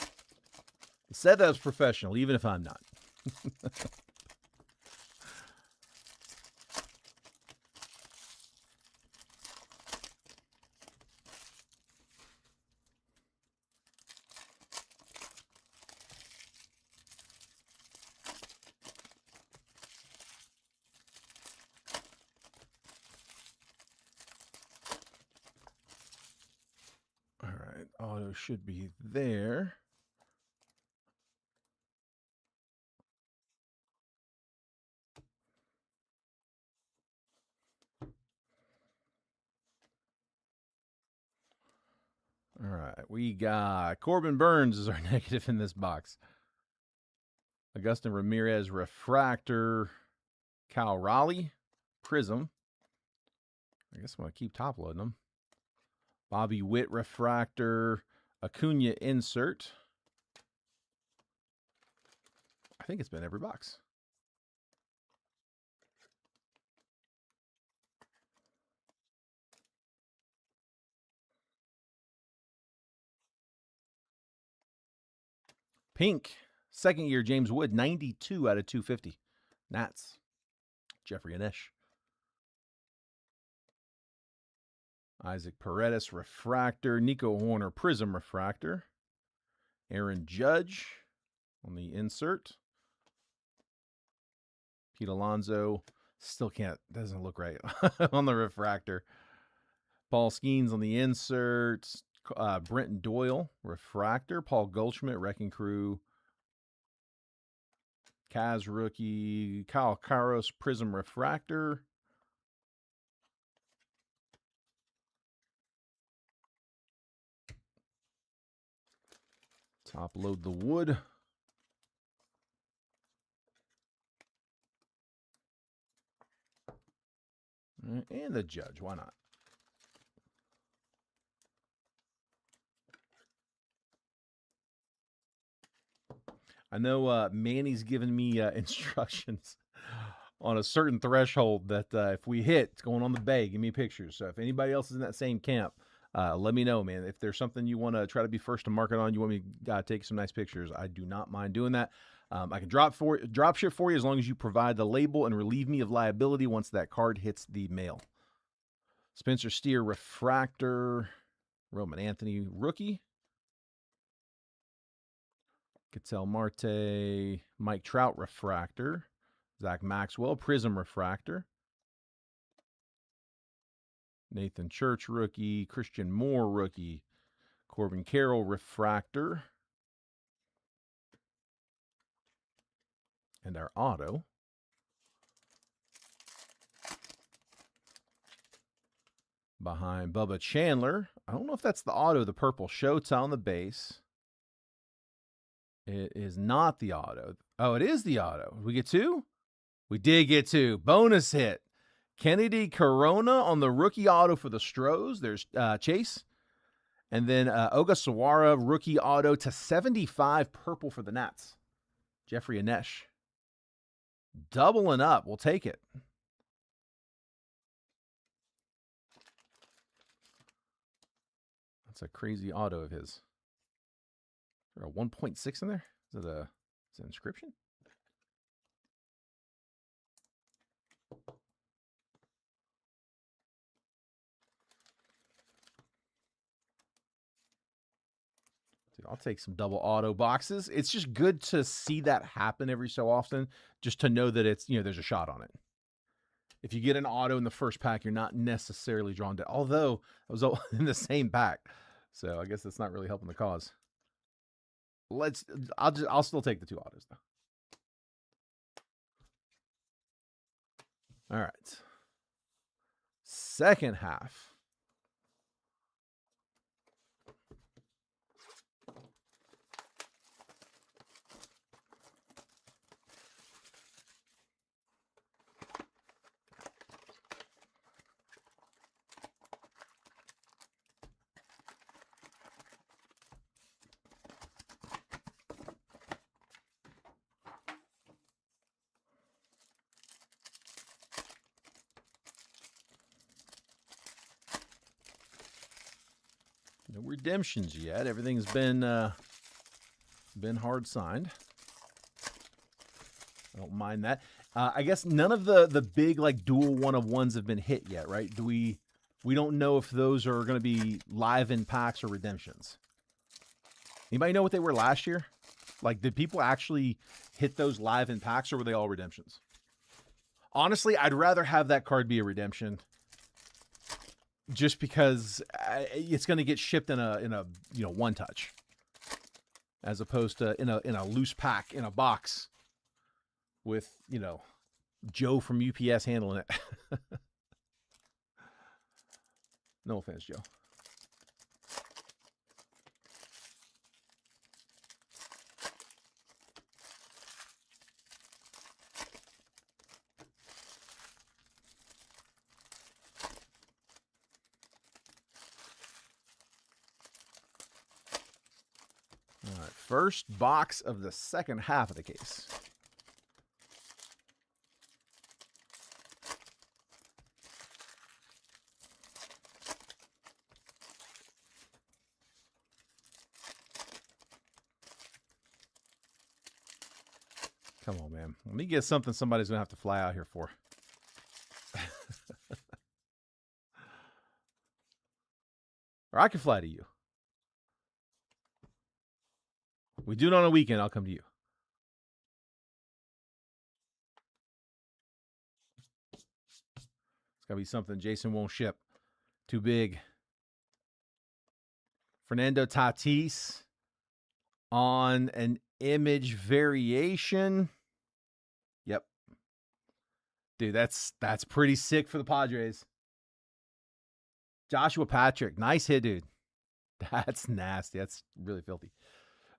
I said that was professional, even if I'm not. All right, auto should be there. All right, we got Corbin Burns is our negative in this box. Augustin Ramirez refractor, Cal Raleigh prism. I guess I'm gonna keep top loading them. Bobby Witt refractor, Acuna insert. I think it's been every box. Pink, second year James Wood, 92 out of 250. Nats, Jeffrey Anesh. Isaac Paredes refractor, Nico Horner prism refractor. Aaron Judge on the insert. Pete Alonso still doesn't look right on the refractor. Paul Skeens on the insert. Brenton Doyle refractor. Paul Goldschmidt Wrecking Crew. Kaz rookie. Kyle Karos prism refractor. Top load the wood. And the Judge, why not? I know Manny's given me instructions on a certain threshold that if we hit, it's going on the bay. Give me pictures. So if anybody else is in that same camp, let me know, man. If there's something you want to try to be first to market on, you want me to take some nice pictures, I do not mind doing that. I can drop ship for you as long as you provide the label and relieve me of liability once that card hits the mail. Spencer Steer refractor, Roman Anthony rookie. Ketel Marte, Mike Trout refractor. Zach Maxwell, prism refractor. Nathan Church rookie. Christian Moore rookie. Corbin Carroll refractor. And our auto. Behind Bubba Chandler. I don't know if that's the auto, the purple Shota on the base. It is not the auto. Oh, it is the auto. We get two? We did get two. Bonus hit. Kennedy Corona on the rookie auto for the Stros. There's Chase. And then Ogasawara rookie auto to 75 purple for the Nats. Jeffrey Anesh. Doubling up. We'll take it. That's a crazy auto of his. Is there a 1.6 in there? Is it an inscription? Dude, I'll take some double auto boxes. It's just good to see that happen every so often, just to know that it's, there's a shot on it. If you get an auto in the first pack, you're not necessarily drawn to, although it was in the same pack. So I guess that's not really helping the cause. I'll still take the two autos though. All right. Second half. redemptions yet. Everything's been hard signed. I don't mind that. I guess none of the big like dual 1-of-1s have been hit yet, right? We don't know if those are going to be live in packs or redemptions. Anybody know what they were last year? Like, did people actually hit those live in packs, or were they all redemptions? Honestly, I'd rather have that card be a redemption, just because it's going to get shipped in a one touch, as opposed to in a loose pack in a box with Joe from UPS handling it. No offense, Joe. All right, first box of the second half of the case. Come on, man. Let me get something somebody's going to have to fly out here for. Or I can fly to you. We do it on a weekend, I'll come to you. It's got to be something Jason won't ship. Too big. Fernando Tatis on an image variation. Yep. Dude, that's pretty sick for the Padres. Joshua Patrick. Nice hit, dude. That's nasty. That's really filthy.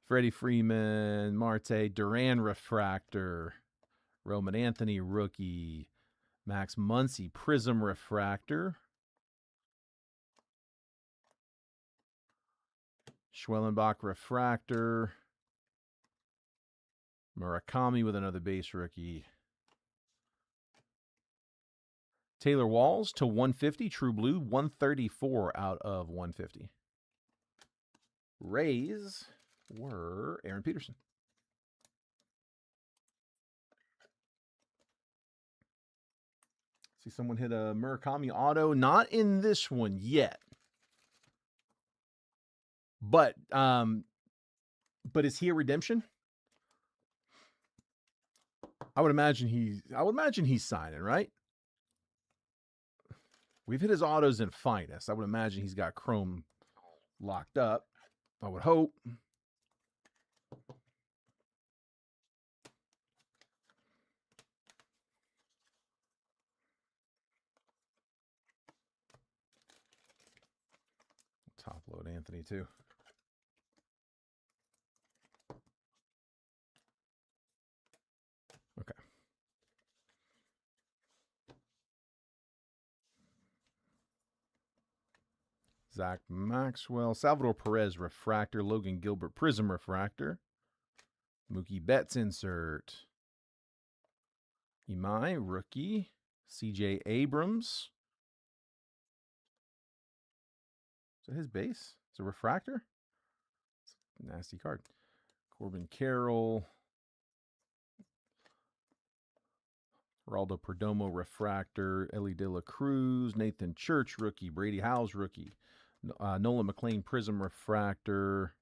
Freddie Freeman, Marte, Duran refractor, Roman Anthony rookie, Max Muncy prism refractor, Schwellenbach refractor, Murakami with another base rookie, Taylor Walls to 150, True Blue, 134 out of 150. Rays were Aaron Peterson. See someone hit a Murakami auto. Not in this one yet. But is he a redemption? I would imagine he's signing, right? We've hit his autos in finest. I would imagine he's got Chrome locked up. I would hope. Top load Anthony too. Okay. Zach Maxwell, Salvador Perez refractor, Logan Gilbert prism refractor, Mookie Betts insert, Imai rookie, CJ Abrams. Is that his base? It's a refractor? It's a nasty card. Corbin Carroll, Geraldo Perdomo refractor, Ellie De La Cruz, Nathan Church rookie, Brady Howes rookie, Nolan McLean prism refractor.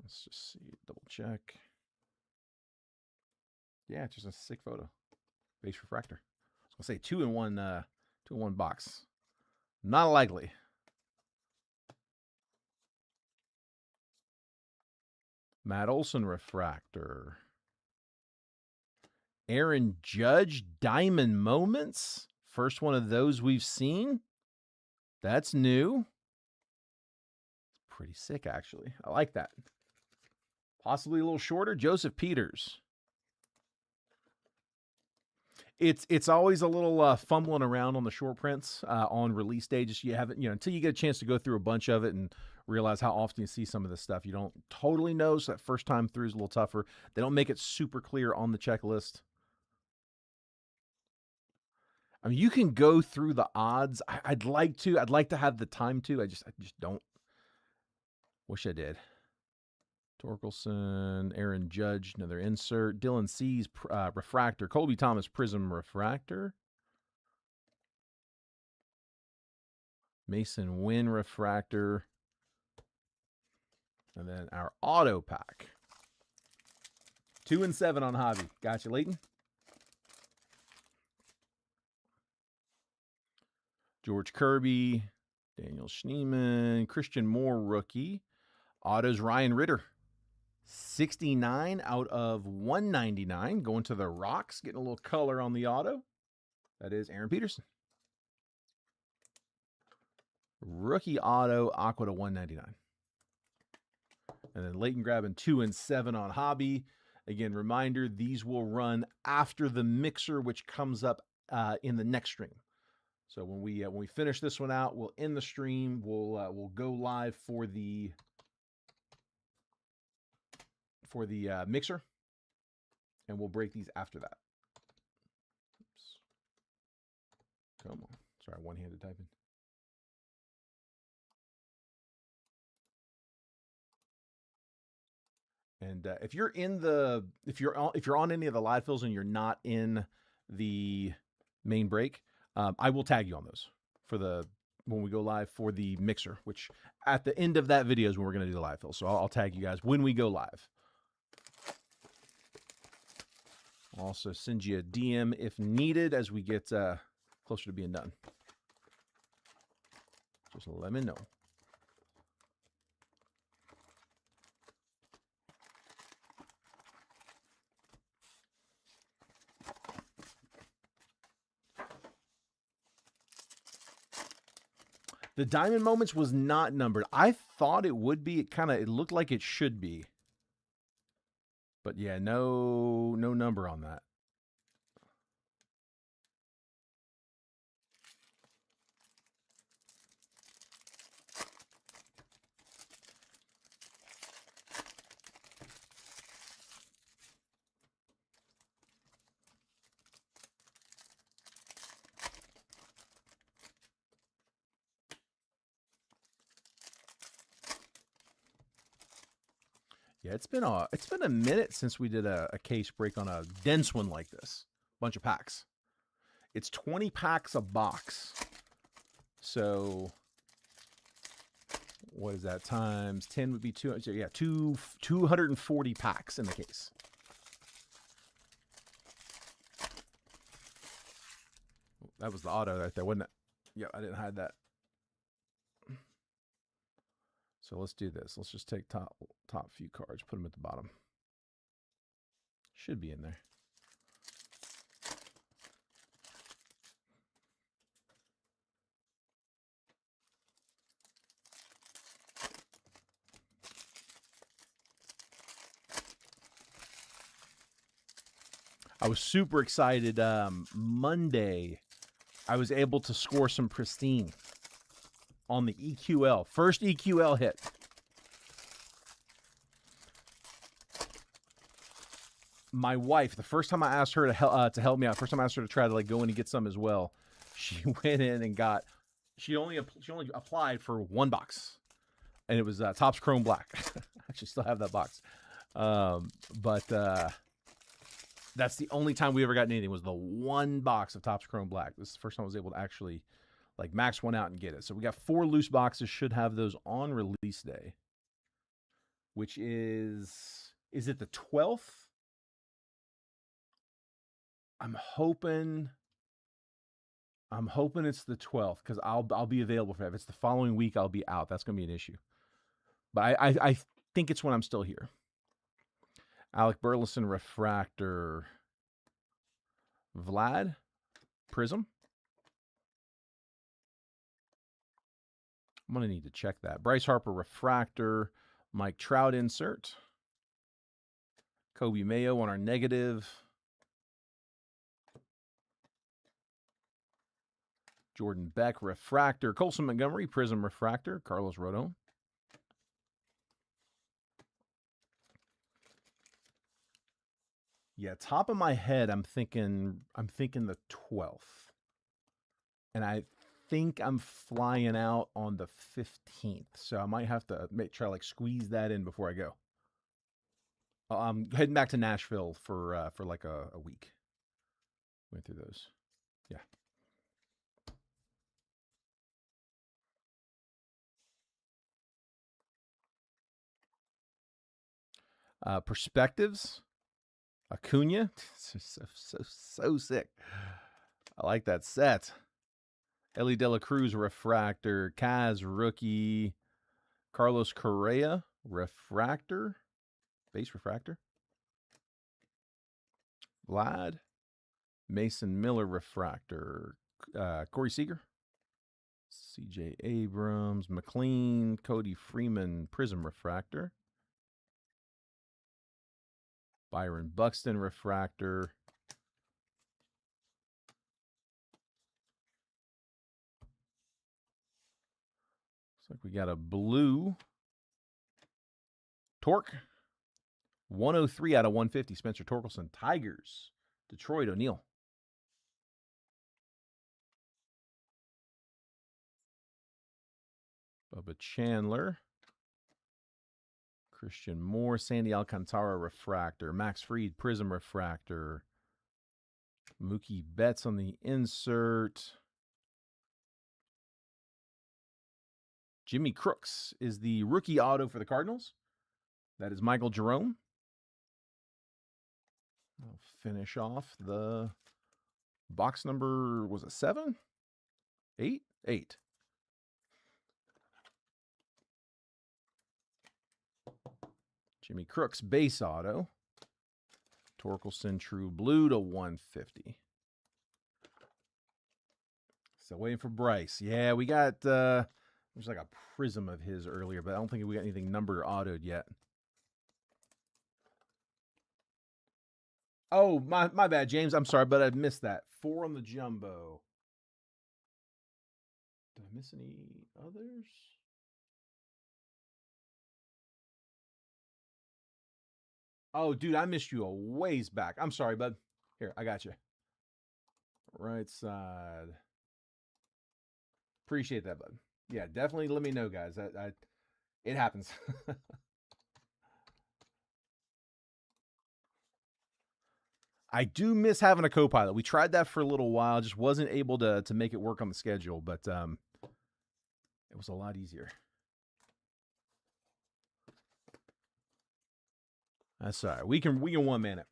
Let's just see, double check. Yeah, it's just a sick photo. Base refractor. I was gonna say 2-in-1 box. Not likely. Matt Olson refractor. Aaron Judge diamond moments. First one of those we've seen. That's new. It's pretty sick, actually. I like that. Possibly a little shorter. Joseph Peters. It's always a little fumbling around on the short prints on release day. Just you haven't, until you get a chance to go through a bunch of it and realize how often you see some of this stuff. You don't totally know, so that first time through is a little tougher. They don't make it super clear on the checklist. I mean, you can go through the odds. I'd like to. I'd like to have the time to. I just don't. Wish I did. Torkelson, Aaron Judge, another insert. Dylan C's refractor. Colby Thomas Prism refractor. Mason Wynn refractor. And then our auto pack. 2 and 7 on hobby. Gotcha, Leighton. George Kirby, Daniel Schneeman, Christian Moore rookie. Autos Ryan Ritter. 69 out of 199. Going to the Rocks. Getting a little color on the auto. That is Aaron Peterson. Rookie auto, Aqua to 199. And then Leighton grabbing 2 and 7 on hobby. Again, reminder, these will run after the mixer, which comes up in the next stream. So when we finish this one out, we'll end the stream. We'll go live for the mixer, and we'll break these after that. Oops. Come on. Sorry, one-handed typing. And if you're on any of the live fills and you're not in the main break, I will tag you on those when we go live for the mixer, which at the end of that video is when we're going to do the live fill. So I'll tag you guys when we go live. I'll also send you a DM if needed as we get closer to being done. Just let me know. The Diamond Moments was not numbered. I thought it would be. It looked like it should be. But yeah, no number on that. Yeah, it's been a minute since we did a case break on a dense one like this. Bunch of packs. It's 20 packs a box. So what is that? Times 10 would be 200. So yeah, 240 packs in the case. That was the auto right there, wasn't it? Yeah, I didn't hide that. So let's do this. Let's just take top few cards, put them at the bottom. Should be in there. I was super excited. Monday, I was able to score some pristine on the EQL. First EQL hit. My wife, the first time I asked her to help me out, first time I asked her to try to go in and get some as well, she went in and got. She only applied for 1 box, and it was Topps Chrome Black. I actually still have that box, but that's the only time we ever got anything, was the 1 box of Topps Chrome Black. This is the first time I was able to actually max one out and get it. So we got 4 loose boxes. Should have those on release day, which is it the 12th? I'm hoping it's the 12th, because I'll be available for that. If it's the following week, I'll be out. That's going to be an issue. But I think it's when I'm still here. Alec Burleson refractor. Vlad Prism. I'm going to need to check that. Bryce Harper refractor. Mike Trout insert. Kobe Mayo on our negative. Jordan Beck, refractor. Colson Montgomery, Prism refractor. Carlos Rodon. Yeah, top of my head, I'm thinking the 12th. And I think I'm flying out on the 15th. So I might have to try to like squeeze that in before I go. I'm heading back to Nashville for like a week. Went through those. Yeah. Perspectives. Acuna. So sick. I like that set. Ellie De La Cruz refractor. Kaz rookie. Carlos Correa refractor. Base refractor. Vlad. Mason Miller refractor. Corey Seager. CJ Abrams. McLean. Cody Freeman Prism refractor. Byron Buxton refractor. Looks like we got a blue Torque. 103 out of 150. Spencer Torkelson. Tigers. Detroit O'Neill. Bubba Chandler. Christian Moore. Sandy Alcantara refractor. Max Fried Prism refractor. Mookie Betts on the insert. Jimmy Crooks is the rookie auto for the Cardinals. That is Michael Jerome. I'll finish off the box number, was it 7? 8? 8. Jimmy Crooks base auto. Torkelson True Blue to 150. So waiting for Bryce. Yeah, we got there's like a prism of his earlier, but I don't think we got anything numbered or autoed yet. Oh, my bad, James. I'm sorry, but I missed that. 4 on the jumbo. Did I miss any others? Oh, dude, I missed you a ways back. I'm sorry, bud. Here, I got you. Right side. Appreciate that, bud. Yeah, definitely let me know, guys. It happens. I do miss having a co-pilot. We tried that for a little while, just wasn't able to make it work on the schedule, but it was a lot easier. That's all right. We can one-man it.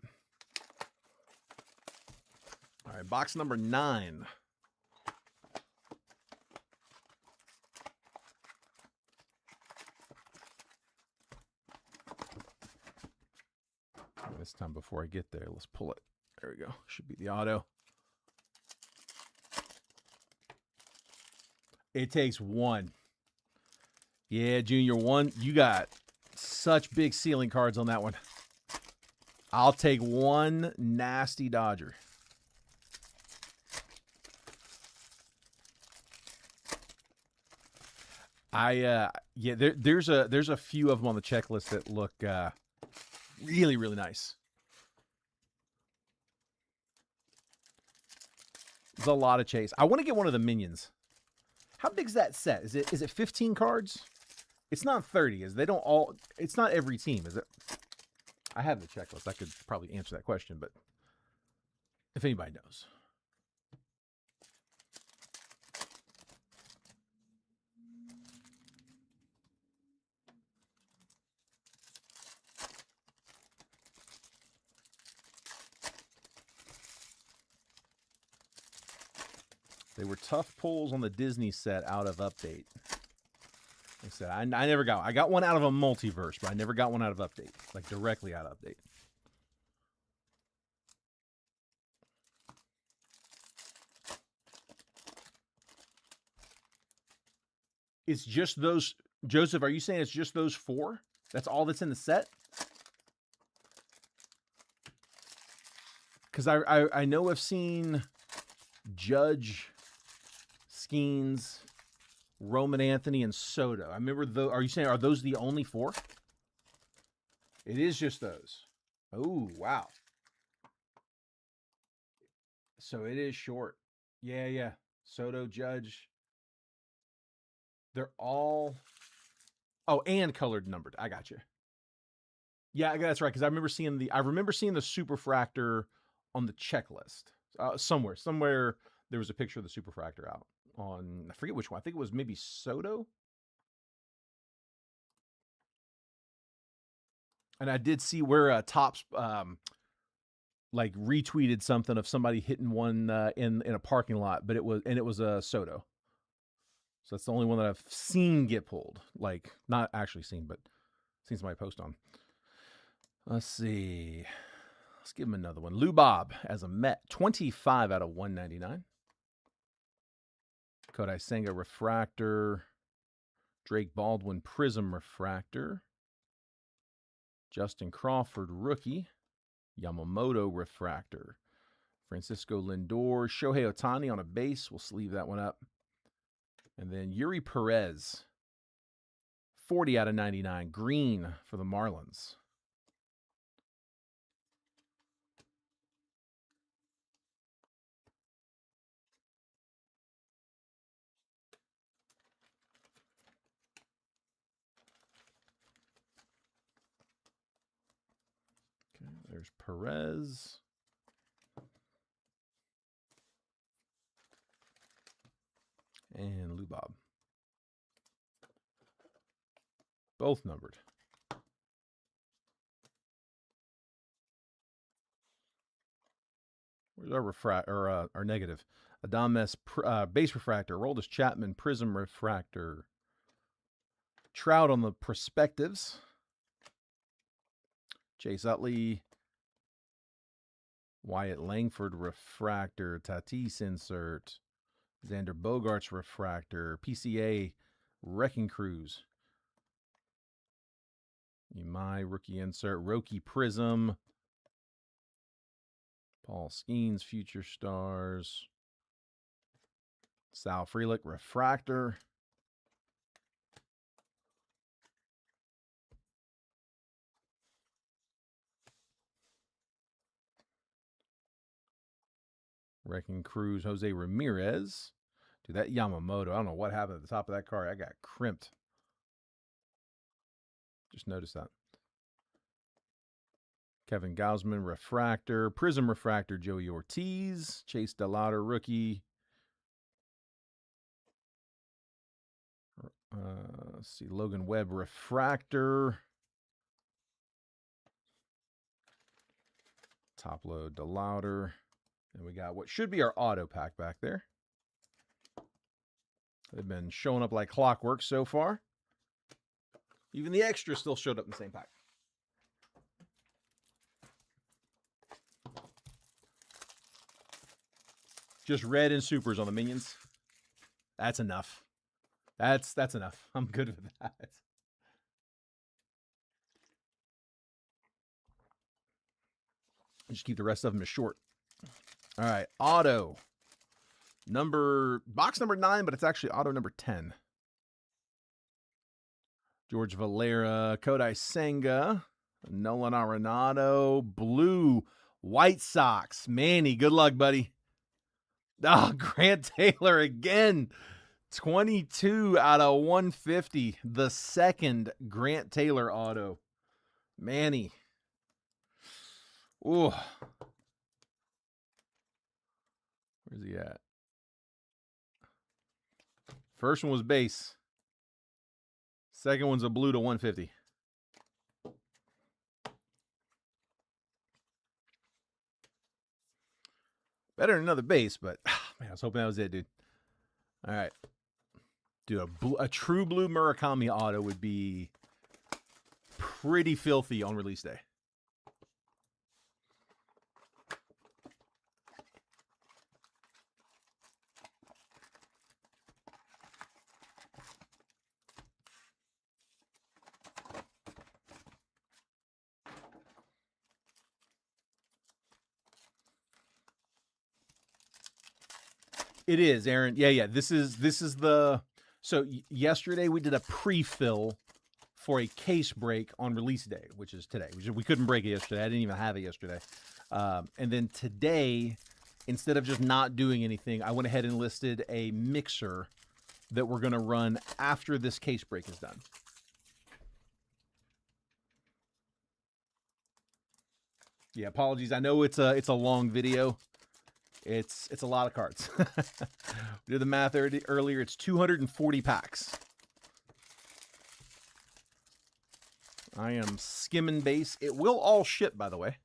All right, box number 9. This time before I get there, let's pull it. There we go. Should be the auto. It takes 1. Yeah, Junior, 1. You got such big ceiling cards on that one. I'll take 1 nasty Dodger. Yeah, there's a few of them on the checklist that look really, really nice. There's a lot of chase. I want to get one of the minions. How big's that set? Is it 15 cards? It's not 30. It's not every team, is it? I have the checklist. I could probably answer that question, but if anybody knows. They were tough pulls on the Disney set out of update. Like I said, I never got one. I got one out of a multiverse, but I never got one out of update. Like directly out of update. It's just those. Joseph, are you saying it's just those 4? That's all that's in the set? Because I know I've seen Judge Skeens, Roman Anthony, and Soto. I remember those. Are you saying, are those the only 4? It is just those. Oh, wow. So it is short. Yeah, yeah. Soto, Judge. They're all... Oh, and colored numbered. I got you. Yeah, that's right. Because I remember seeing the superfractor on the checklist somewhere. There was a picture of the superfractor out on, I forget which one. I think it was maybe Soto. And I did see where Topps like retweeted something of somebody hitting one in a parking lot, but it was a Soto. So that's the only one that I've seen get pulled. Like, not actually seen, but seen somebody post on. Let's see. Let's give him another one. Lou Bob as a Met, 25 out of 199. Kodai Senga refractor. Drake Baldwin Prism refractor. Justin Crawford rookie. Yamamoto refractor. Francisco Lindor. Shohei Ohtani on a base. We'll sleeve that one up. And then Yuri Perez. 40 out of 99. Green for the Marlins. Okay, there's Perez. And Lou Bob. Both numbered. Where's our negative? Adames base refractor. Roldis Chapman Prism refractor. Trout on the perspectives. Chase Utley. Wyatt Langford refractor. Tatis insert. Xander Bogaerts refractor. PCA Wrecking Crews. Imai rookie insert. Roki Prism. Paul Skeens Future Stars. Sal Frelick refractor. Wrecking Crews, Jose Ramirez. Dude, that Yamamoto, I don't know what happened at the top of that card. I got crimped. Just noticed that. Kevin Gausman, refractor. Prism refractor, Joey Ortiz. Chase DeLauder, rookie. Let's see, Logan Webb, refractor. Top load, DeLauder. And we got what should be our auto pack back there. They've been showing up like clockwork so far. Even the extra still showed up in the same pack. Just red and supers on the minions. That's enough. That's enough. I'm good with that. Just keep the rest of them as short. All right, auto. Box number 9, but it's actually auto number 10. George Valera, Kodai Senga, Nolan Arenado, blue, White Sox. Manny, good luck, buddy. Oh, Grant Taylor again. 22 out of 150. The second Grant Taylor auto. Manny. Ooh. Where's he at? First one was base. Second one's a blue to 150. Better than another base, but man, I was hoping that was it, dude. All right. Dude, a true blue Murakami auto would be pretty filthy on release day. It is, Aaron. Yeah. This is the. So yesterday we did a pre-fill for a case break on release day, which is today. We couldn't break it yesterday. I didn't even have it yesterday. And then today, instead of just not doing anything, I went ahead and listed a mixer that we're going to run after this case break is done. Yeah, apologies. I know it's a long video. It's a lot of cards. We did the math earlier. It's 240 packs. I am skimming base. It will all ship, by the way.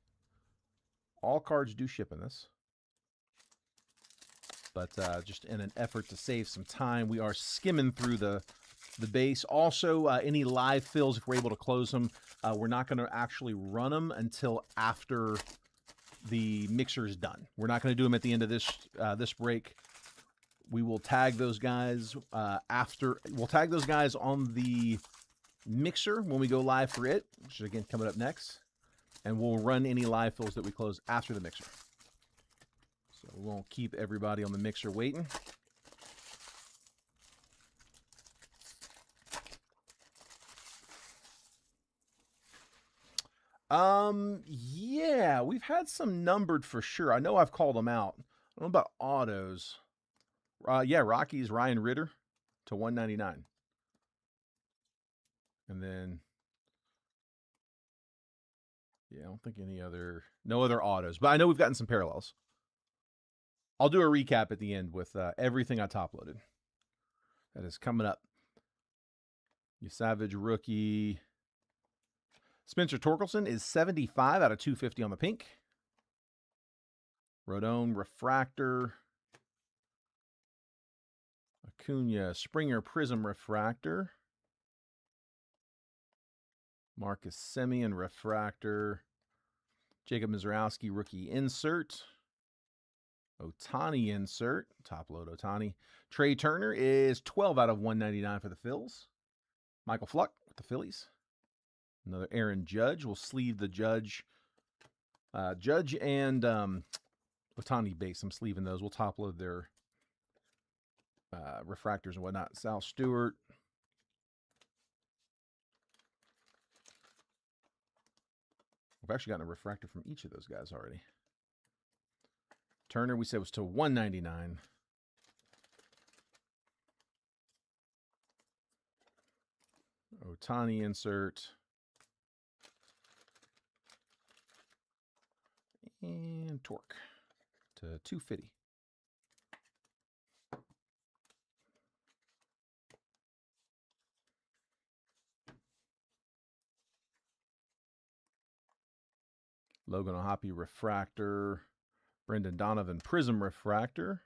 All cards do ship in this. But just in an effort to save some time, we are skimming through the base. Also, any live fills, if we're able to close them, we're not going to actually run them until after the mixer is done. We're not going to do them at the end of this break. We will tag those guys after. We'll tag those guys on the mixer when we go live for it, which is again coming up next. And we'll run any live fills that we close after the mixer. So we won't keep everybody on the mixer waiting. Yeah, we've had some numbered for sure. I know I've called them out. I don't know about autos. Yeah, Rockies, Ryan Ritter to 199. And then, yeah, I don't think no other autos. But I know we've gotten some parallels. I'll do a recap at the end with everything I top-loaded. That is coming up. You Savage rookie. Spencer Torkelson is 75 out of 250 on the pink. Rodon refractor. Acuna Springer Prism refractor. Marcus Semien refractor. Jacob Mizrowski rookie insert. Ohtani insert. Top load Ohtani. Trey Turner is 12 out of 199 for the Phils. Michael Fluck with the Phillies. Another Aaron Judge. We'll sleeve the Judge. Judge and Ohtani base. I'm sleeving those. We'll top load their refractors and whatnot. Sal Stewart. We've actually gotten a refractor from each of those guys already. Turner, we said, was to 199. Ohtani insert. And Torque to 250. Logan O'Hoppe refractor. Brendan Donovan Prism refractor.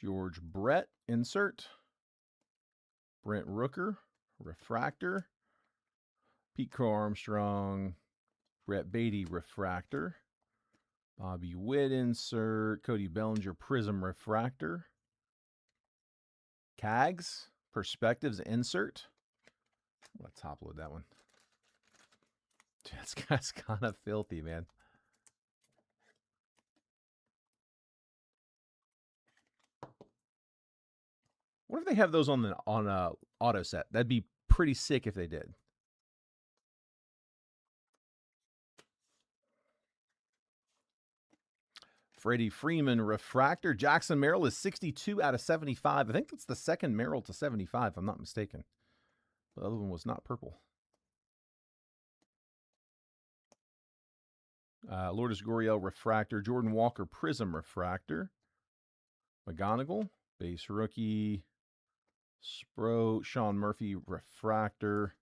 George Brett insert. Brent Rooker refractor. Pete Crow Armstrong. Brett Beatty refractor. Bobby Witt insert. Cody Bellinger Prism refractor. Cags Perspectives insert. I'm going to top load that one. That's kind of filthy, man. What if they have those on a auto set? That'd be pretty sick if they did. Freddie Freeman refractor. Jackson Merrill is 62 out of 75. I think that's the second Merrill to 75, if I'm not mistaken. The other one was not purple. Lourdes Gurriel refractor. Jordan Walker Prism refractor. McGonigal base rookie. Spro Sean Murphy refractor.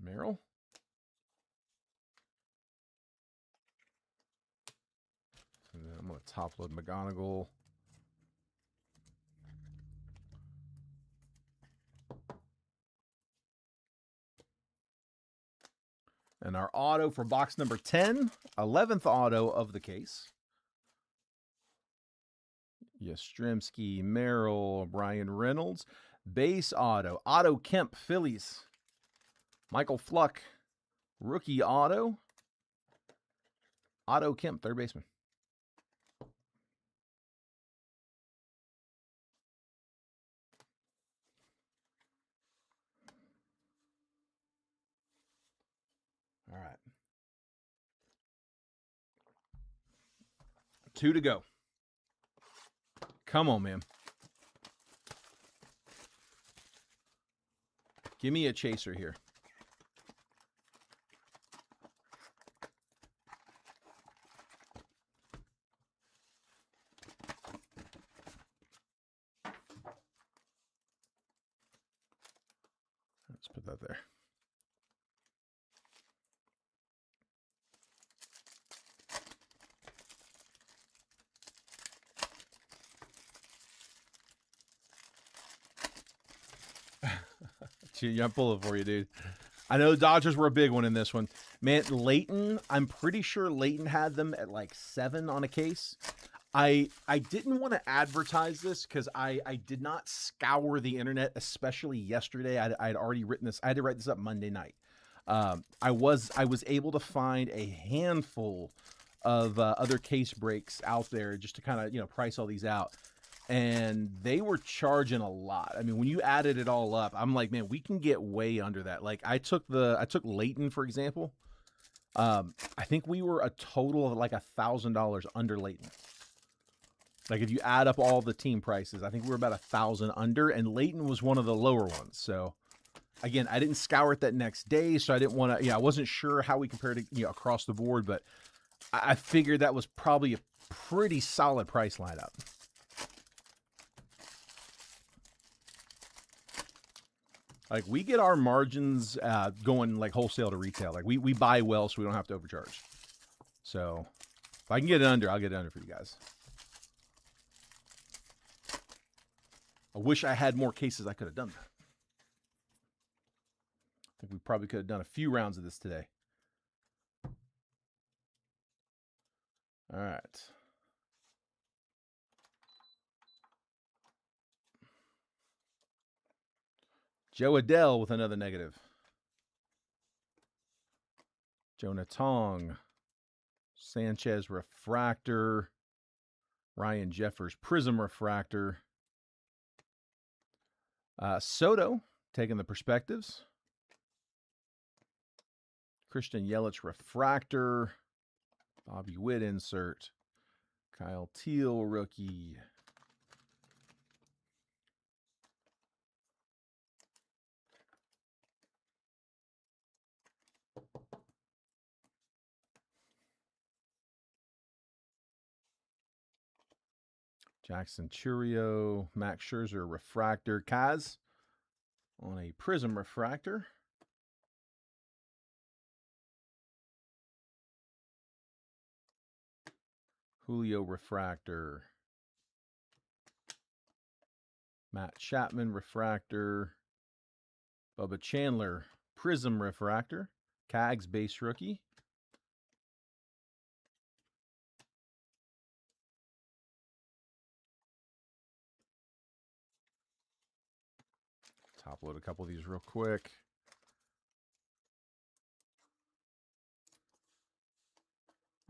Merrill. And then I'm going to top load McGonigal. And our auto for box number 10, 11th auto of the case. Yastrzemski, Merrill, Brian Reynolds. Base auto. Otto Kemp, Phillies. Michael Fluck, rookie auto. Otto Kemp, third baseman. All right. 2 to go. Come on, man. Give me a chaser here. Let's put that there. I'm pulling for you, dude. I know Dodgers were a big one in this one. Man, Leighton, I'm pretty sure Leighton had them at like 7 on a case. I didn't want to advertise this because I did not scour the internet, especially yesterday. I'd already written this. I had to write this up Monday night. I was able to find a handful of other case breaks out there just to kind of price all these out. And they were charging a lot. I mean, when you added it all up, I'm like, man, we can get way under that. Like I took Leighton, for example. I think we were a total of like $1,000 under Leighton. Like if you add up all the team prices, I think we were about 1,000 under, and Leighton was one of the lower ones. So again, I didn't scour it that next day, so I didn't want to, I wasn't sure how we compared it, across the board, but I figured that was probably a pretty solid price lineup. Like we get our margins going like wholesale to retail. Like we buy well, so we don't have to overcharge. So if I can get it under, I'll get it under for you guys. I wish I had more cases I could have done that. I think we probably could have done a few rounds of this today. All right. Joe Adele with another negative. Jonah Tong. Sanchez refractor. Ryan Jeffers prism refractor. Soto taking the perspectives. Christian Yelich refractor. Bobby Witt insert. Kyle Teal rookie. Jackson Churio, Max Scherzer refractor. Kaz on a prism refractor. Julio refractor. Matt Chapman refractor. Bubba Chandler prism refractor. Cags base rookie. Top load a couple of these real quick.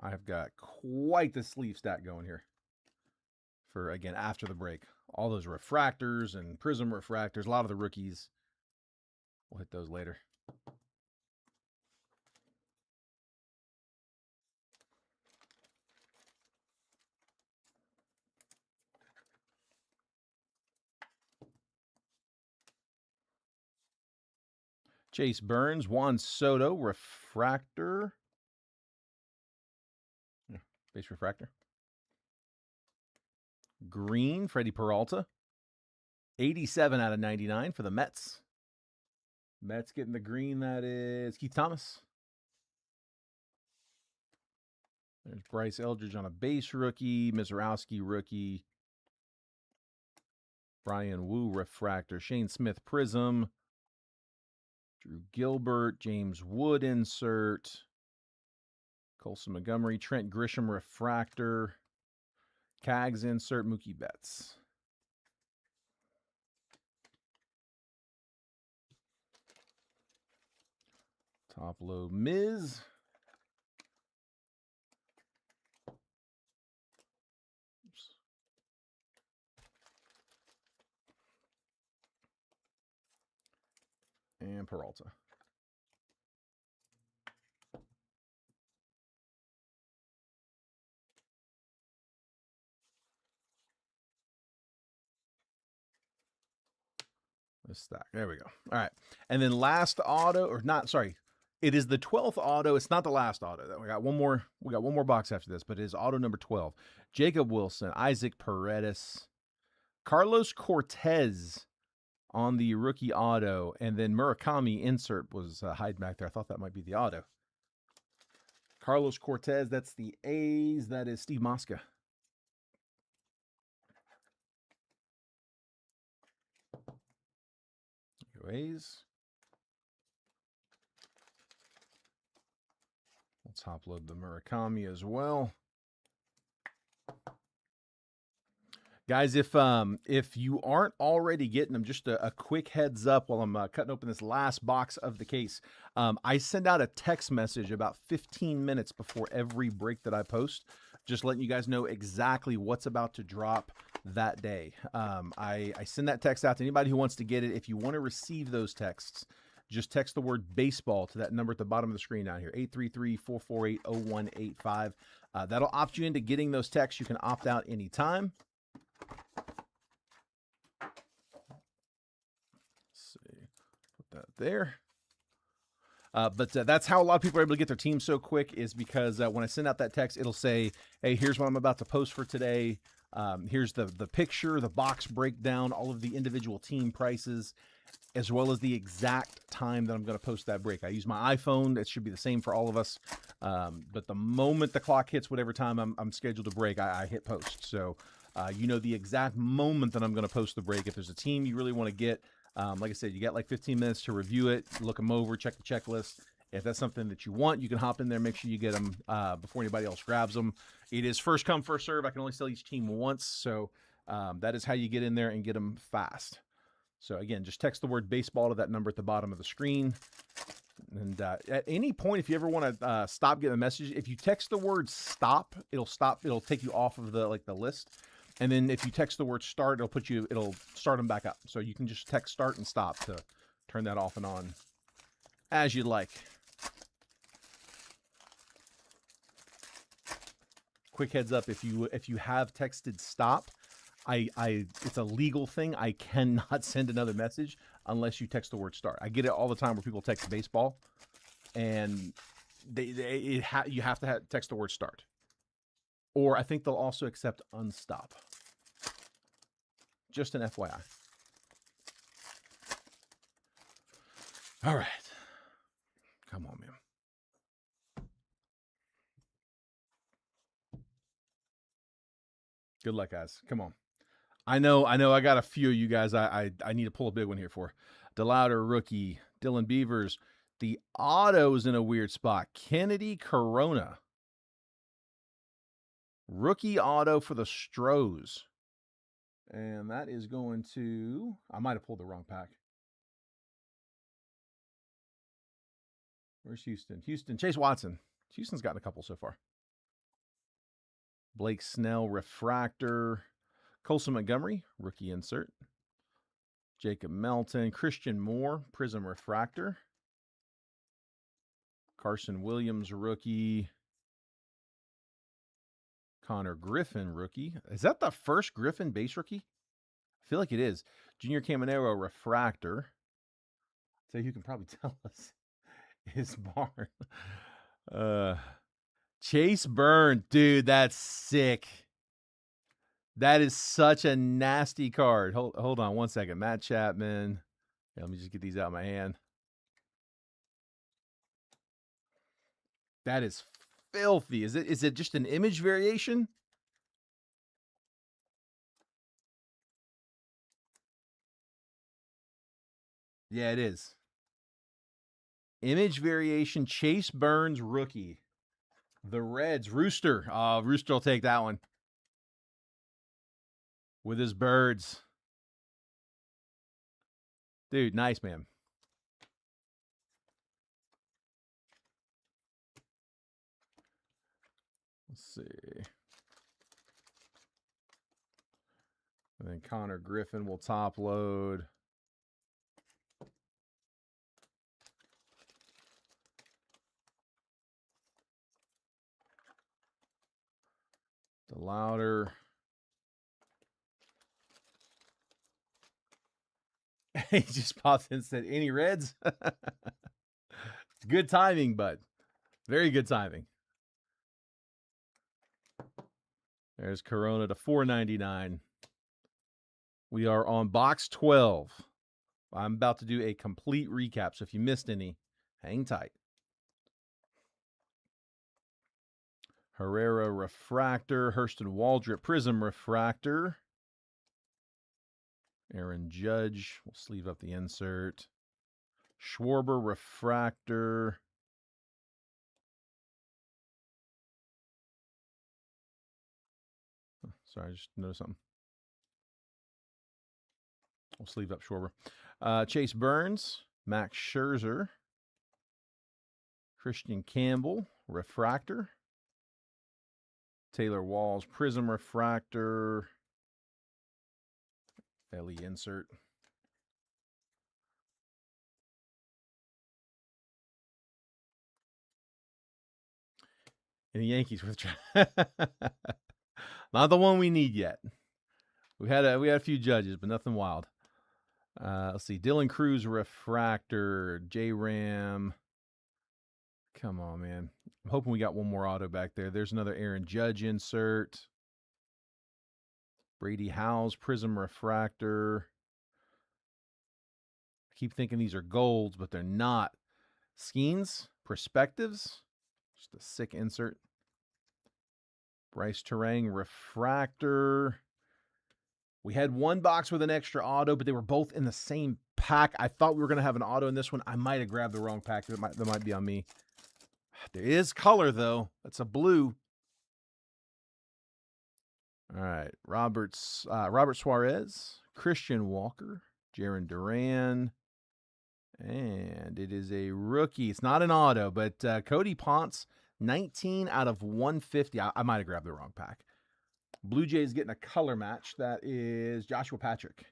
I have got quite the sleeve stack going here for, again, after the break. All those refractors and prism refractors, a lot of the rookies. We'll hit those later. Chase Burns, Juan Soto, refractor. Yeah, base refractor. Green, Freddie Peralta. 87 out of 99 for the Mets. Mets getting the green, that is Keith Thomas. There's Bryce Eldridge on a base rookie. Mizorowski rookie. Brian Wu refractor. Shane Smith prism. Drew Gilbert. James Wood insert. Colson Montgomery. Trent Grisham refractor. Cags insert. Mookie Betts. Top load Miz. Oops. And Peralta. Stack. There we go. All right. And then last auto, or not, sorry. It is the 12th auto. It's not the last auto. We got one more box after this, but it is auto number 12. Jacob Wilson, Isaac Paredes, Carlos Cortez on the rookie auto, and then Murakami insert was hiding back there. I thought that might be the auto. Carlos Cortez, that's the A's. That is Steve Mosca. A's. We'll top load the Murakami as well. Guys, if you aren't already getting them, just a quick heads up while I'm cutting open this last box of the case. I send out a text message about 15 minutes before every break that I post, just letting you guys know exactly what's about to drop that day. I send that text out to anybody who wants to get it. If you want to receive those texts, just text the word baseball to that number at the bottom of the screen down here, 833-448-0185. That'll opt you into getting those texts. You can opt out anytime. That there. But that's how a lot of people are able to get their team so quick, is because when I send out that text, it'll say, hey, here's what I'm about to post for today. Here's the picture, the box breakdown, all of the individual team prices, as well as the exact time that I'm going to post that break. I use my iPhone. It should be the same for all of us. But the moment the clock hits whatever time I'm scheduled to break, I hit post. So you know the exact moment that I'm going to post the break. If there's a team you really want to get, like I said, you got like 15 minutes to review it, look them over, check the checklist. If that's something that you want, you can hop in there, make sure you get them before anybody else grabs them. It is first come, first serve. I can only sell each team once, so that is how you get in there and get them fast. So again, just text the word baseball to that number at the bottom of the screen. And at any point, if you ever want to stop getting a message, if you text the word stop, it'll stop. It'll take you off of the list. And then if you text the word start, it'll start them back up. So you can just text start and stop to turn that off and on as you'd like. Quick heads up, if you have texted stop, it's a legal thing. I cannot send another message unless you text the word start. I get it all the time where people text baseball, and you have to text the word start. Or I think they'll also accept unstop. Just an FYI. All right. Come on, man. Good luck, guys. Come on. I know I got a few of you guys I need to pull a big one here for. DeLauder, rookie. Dylan Beavers. The auto's in a weird spot. Kennedy Corona. Rookie auto for the Stros. And that is going to... I might have pulled the wrong pack. Where's Houston? Houston. Chase Watson. Houston's gotten a couple so far. Blake Snell, refractor. Colson Montgomery, rookie insert. Jacob Melton. Christian Moore, prism refractor. Carson Williams, rookie. Connor Griffin, rookie. Is that the first Griffin base rookie? I feel like it is. Junior Caminero, refractor. So you can probably tell us his barn. Chase Byrne, dude, that's sick. That is such a nasty card. Hold on one second. Matt Chapman. Yeah, let me just get these out of my hand. That is filthy. Is it just an image variation? Yeah, it is. Image variation, Chase Burns, rookie. The Reds, Rooster. Oh, Rooster will take that one. With his birds. Dude, nice, man. Let's see. And then Connor Griffin will top load. The louder. He just popped in and said, any Reds? Good timing, bud. Very good timing. There's Corona to $4.99. We are on box 12. I'm about to do a complete recap, so if you missed any, hang tight. Herrera Refractor, Hurston Waldrop Prism Refractor. Aaron Judge, we'll sleeve up the insert. Schwarber Refractor. Oh, sorry, I just noticed something. We'll sleeve up Schwarber. Chase Burns, Max Scherzer. Christian Campbell, Refractor. Taylor Walls, Prism Refractor. Ellie insert. And the Yankees with not the one we need yet. We had a few judges, but nothing wild. Let's see. Dylan Cruz Refractor, J-Ram. Come on, man. I'm hoping we got one more auto back there. There's another Aaron Judge insert. Brady Howes Prism Refractor. I keep thinking these are golds, but they're not. Skeens, Perspectives. Just a sick insert. Bryce Terang Refractor. We had one box with an extra auto, but they were both in the same pack. I thought we were going to have an auto in this one. I might have grabbed the wrong pack. That might be on me. There is color, though. That's a blue. All right. Robert Suarez, Christian Walker, Jarren Duran. And it is a rookie. It's not an auto, but Cody Ponce, 19 out of 150. I might have grabbed the wrong pack. Blue Jays getting a color match. That is Joshua Patrick.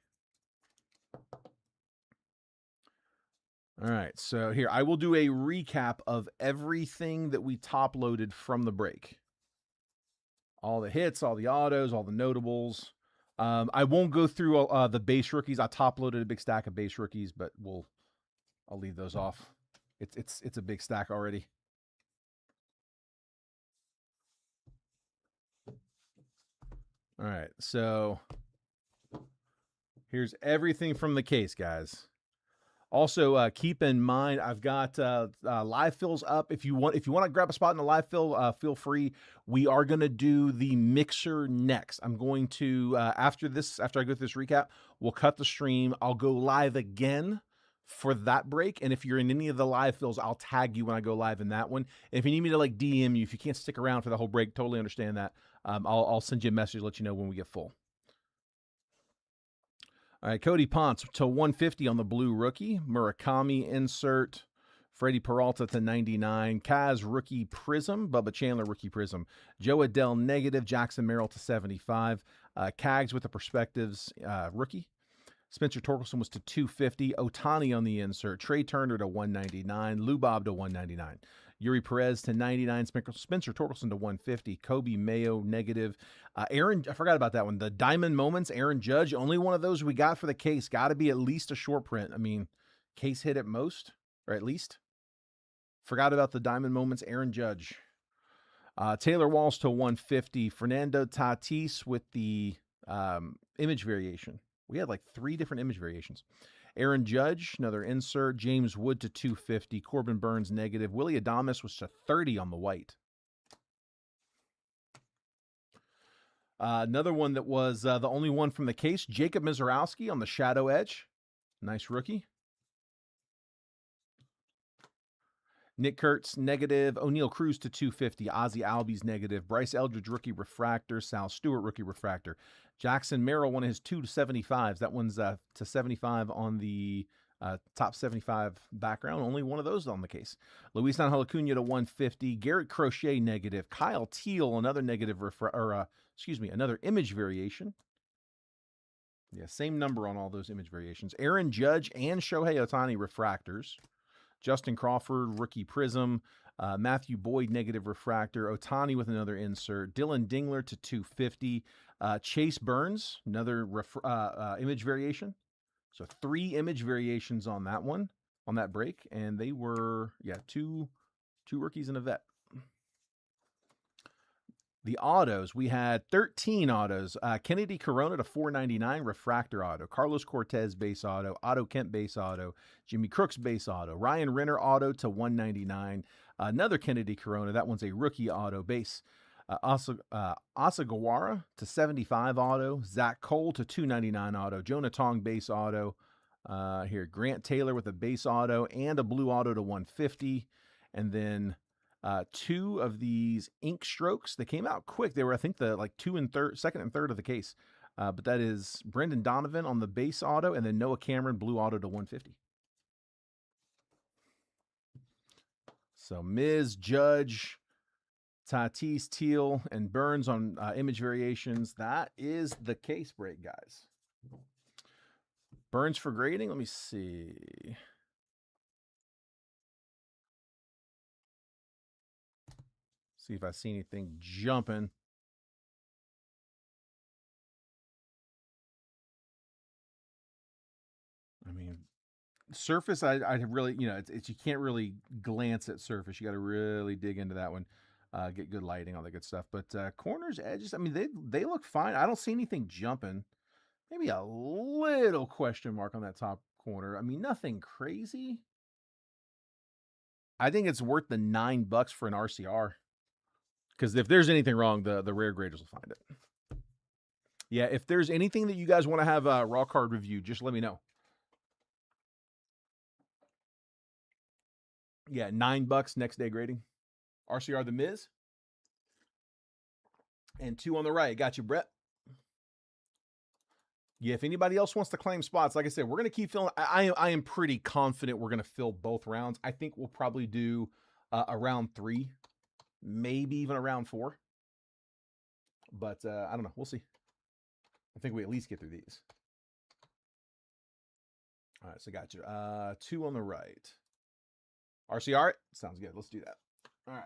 All right, so here, I will do a recap of everything that we top loaded from the break. All the hits, all the autos, all the notables. I won't go through the base rookies. I top loaded a big stack of base rookies, but I'll leave those off. It's a big stack already. All right, so here's everything from the case, guys. Also, keep in mind, I've got live fills up. If you want to grab a spot in the live fill, feel free. We are going to do the mixer next. I'm going to after I go through this recap, we'll cut the stream. I'll go live again for that break, and if you're in any of the live fills, I'll tag you when I go live in that one. And if you need me to like DM you, if you can't stick around for the whole break, totally understand that. I'll send you a message, let you know when we get full. All right, Cody Ponce to 150 on the blue rookie. Murakami insert. Freddie Peralta to 99. Kaz rookie prism. Bubba Chandler rookie prism. Joe Adell negative. Jackson Merrill to 75. Cags with the perspectives rookie. Spencer Torkelson was to 250. Otani on the insert. Trey Turner to 199. Lou Bob to 199. Yuri Perez to 99. Spencer Torkelson to 150. Kobe Mayo negative. Aaron, I forgot about that one. The Diamond Moments, Aaron Judge. Only one of those we got for the case. Got to be at least a short print. I mean, case hit at most, or at least. Forgot about the Diamond Moments, Aaron Judge. Taylor Walls to 150. Fernando Tatis with the image variation. We had like 3 different image variations. Aaron Judge, another insert. James Wood to 250. Corbin Burns negative. Willie Adames was to 30 on the white. Another one that was the only one from the case. Jacob Mizorowski on the shadow edge. Nice rookie. Nick Kurtz negative. O'Neal Cruz to 250. Ozzie Albies negative. Bryce Eldridge rookie refractor. Sal Stewart rookie refractor. Jackson Merrill, one of his 2 to 75s. That one's to 75 on the Top 75 background, only one of those on the case. Luis Angel Acuna to 150. Garrett Crochet negative. Kyle Teal, another negative, another image variation. Yeah, same number on all those image variations. Aaron Judge and Shohei Ohtani refractors. Justin Crawford, rookie prism. Matthew Boyd, negative refractor. Ohtani with another insert. Dylan Dingler to 250. Chase Burns, another image variation. So 3 image variations on that one, on that break. And they were, two rookies and a vet. The autos, we had 13 autos. Kennedy Corona to 499, refractor auto. Carlos Cortez base auto. Otto Kemp base auto. Jimmy Crooks base auto. Ryan Renner auto to 199. Another Kennedy Corona. That one's a rookie auto base. Asagawara to 75 auto. Zach Cole to 299 auto. Jonah Tong base auto. Here, Grant Taylor with a base auto and a blue auto to 150. And then 2 of these ink strokes. They came out quick. They were, I think, the second and third of the case. But that is Brendan Donovan on the base auto, and then Noah Cameron blue auto to 150. So Miz, Judge, Tatis, Teal, and Burns on image variations. That is the case break, guys. Burns for grading. Let me see. See if I see anything jumping. I mean, surface, I really, it's you can't really glance at surface. You got to really dig into that one, get good lighting, all that good stuff. But corners, edges, I mean, they look fine. I don't see anything jumping. Maybe a little question mark on that top corner. I mean, nothing crazy. I think it's worth the $9 for an RCR. Because if there's anything wrong, the rare graders will find it. Yeah, if there's anything that you guys want to have a raw card review, just let me know. Yeah, $9 next day grading. RCR the Miz. And 2 on the right. Got you, Brett. Yeah, if anybody else wants to claim spots, like I said, we're going to keep filling. I am pretty confident we're going to fill both rounds. I think we'll probably do a round 3. Maybe even around 4. But I don't know. We'll see. I think we at least get through these. All right, so got you. 2 on the right. RCR? Sounds good. Let's do that. All right.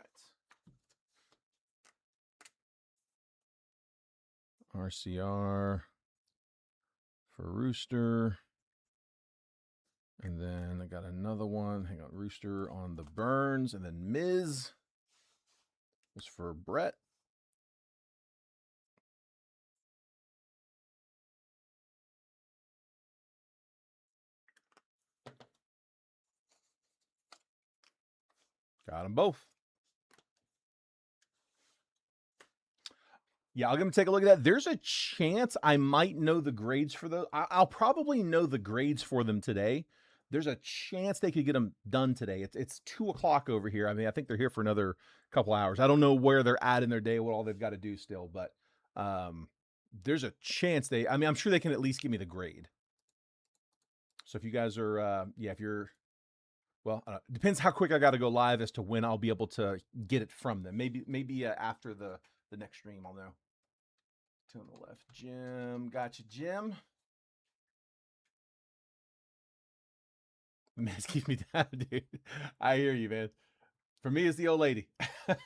RCR for Rooster. And then I got another one. Hang on. Rooster on the Burns. And then Miz is for Brett. Got them both. Yeah, I'll give them take a look at that. There's a chance I might know the grades for those. I'll probably know the grades for them today. There's a chance they could get them done today. It's 2 o'clock over here. I mean, I think they're here for another couple hours. I don't know where they're at in their day, what all they've got to do still, but there's a chance I'm sure they can at least give me the grade. So if you guys are, if you're, well, depends how quick I got to go live as to when I'll be able to get it from them. Maybe after the next stream, I'll know. 2 on the left. Jim. Gotcha, Jim. Man, keep me down, dude. I hear you, man. For me, it's the old lady. More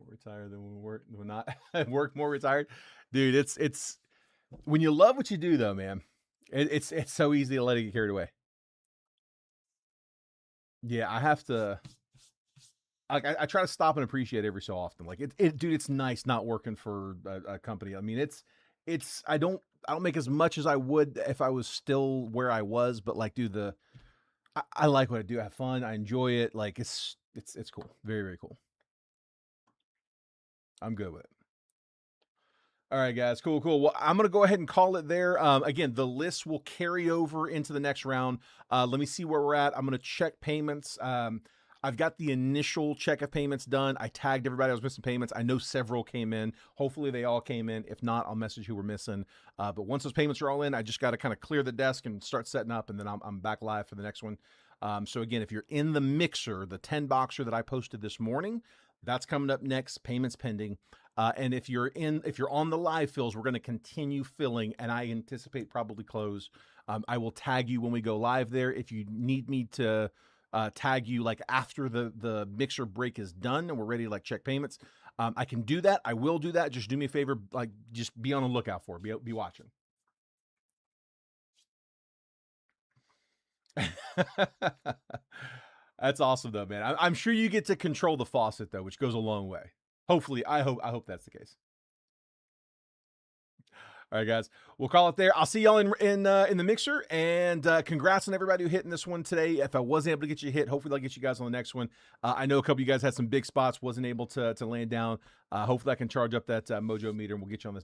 retired than when we're not. Work more retired. Dude, it's when you love what you do, though, man, it's so easy to let it get carried away. Yeah, I have to. I try to stop and appreciate every so often. Like dude, it's nice not working for a company. I mean, it's I don't make as much as I would if I was still where I was, but like, dude, I like what I do. I have fun. I enjoy it. Like it's cool. Very, very cool. I'm good with it. All right, guys. Cool. Well, I'm going to go ahead and call it there. Again, the list will carry over into the next round. Let me see where we're at. I'm going to check payments. I've got the initial check of payments done. I tagged everybody I was missing payments. I know several came in. Hopefully they all came in. If not, I'll message who we're missing. But once those payments are all in, I just got to kind of clear the desk and start setting up, and then I'm back live for the next one. So again, if you're in the mixer, the 10 boxer that I posted this morning, that's coming up next. Payments pending. And if you're on the live fills, we're going to continue filling, and I anticipate probably close. I will tag you when we go live there. If you need me to tag you like after the mixer break is done and we're ready to like check payments, I can do that. I will do that. Just do me a favor, like just be on the lookout for it. Be watching. That's awesome though, man. I'm sure you get to control the faucet though, which goes a long way. Hopefully, I hope that's the case. All right, guys, we'll call it there. I'll see y'all in the mixer, and congrats on everybody who hit in this one today. If I wasn't able to get you hit, hopefully I'll get you guys on the next one. I know a couple of you guys had some big spots, wasn't able to land down. Hopefully I can charge up that mojo meter, and we'll get you on this.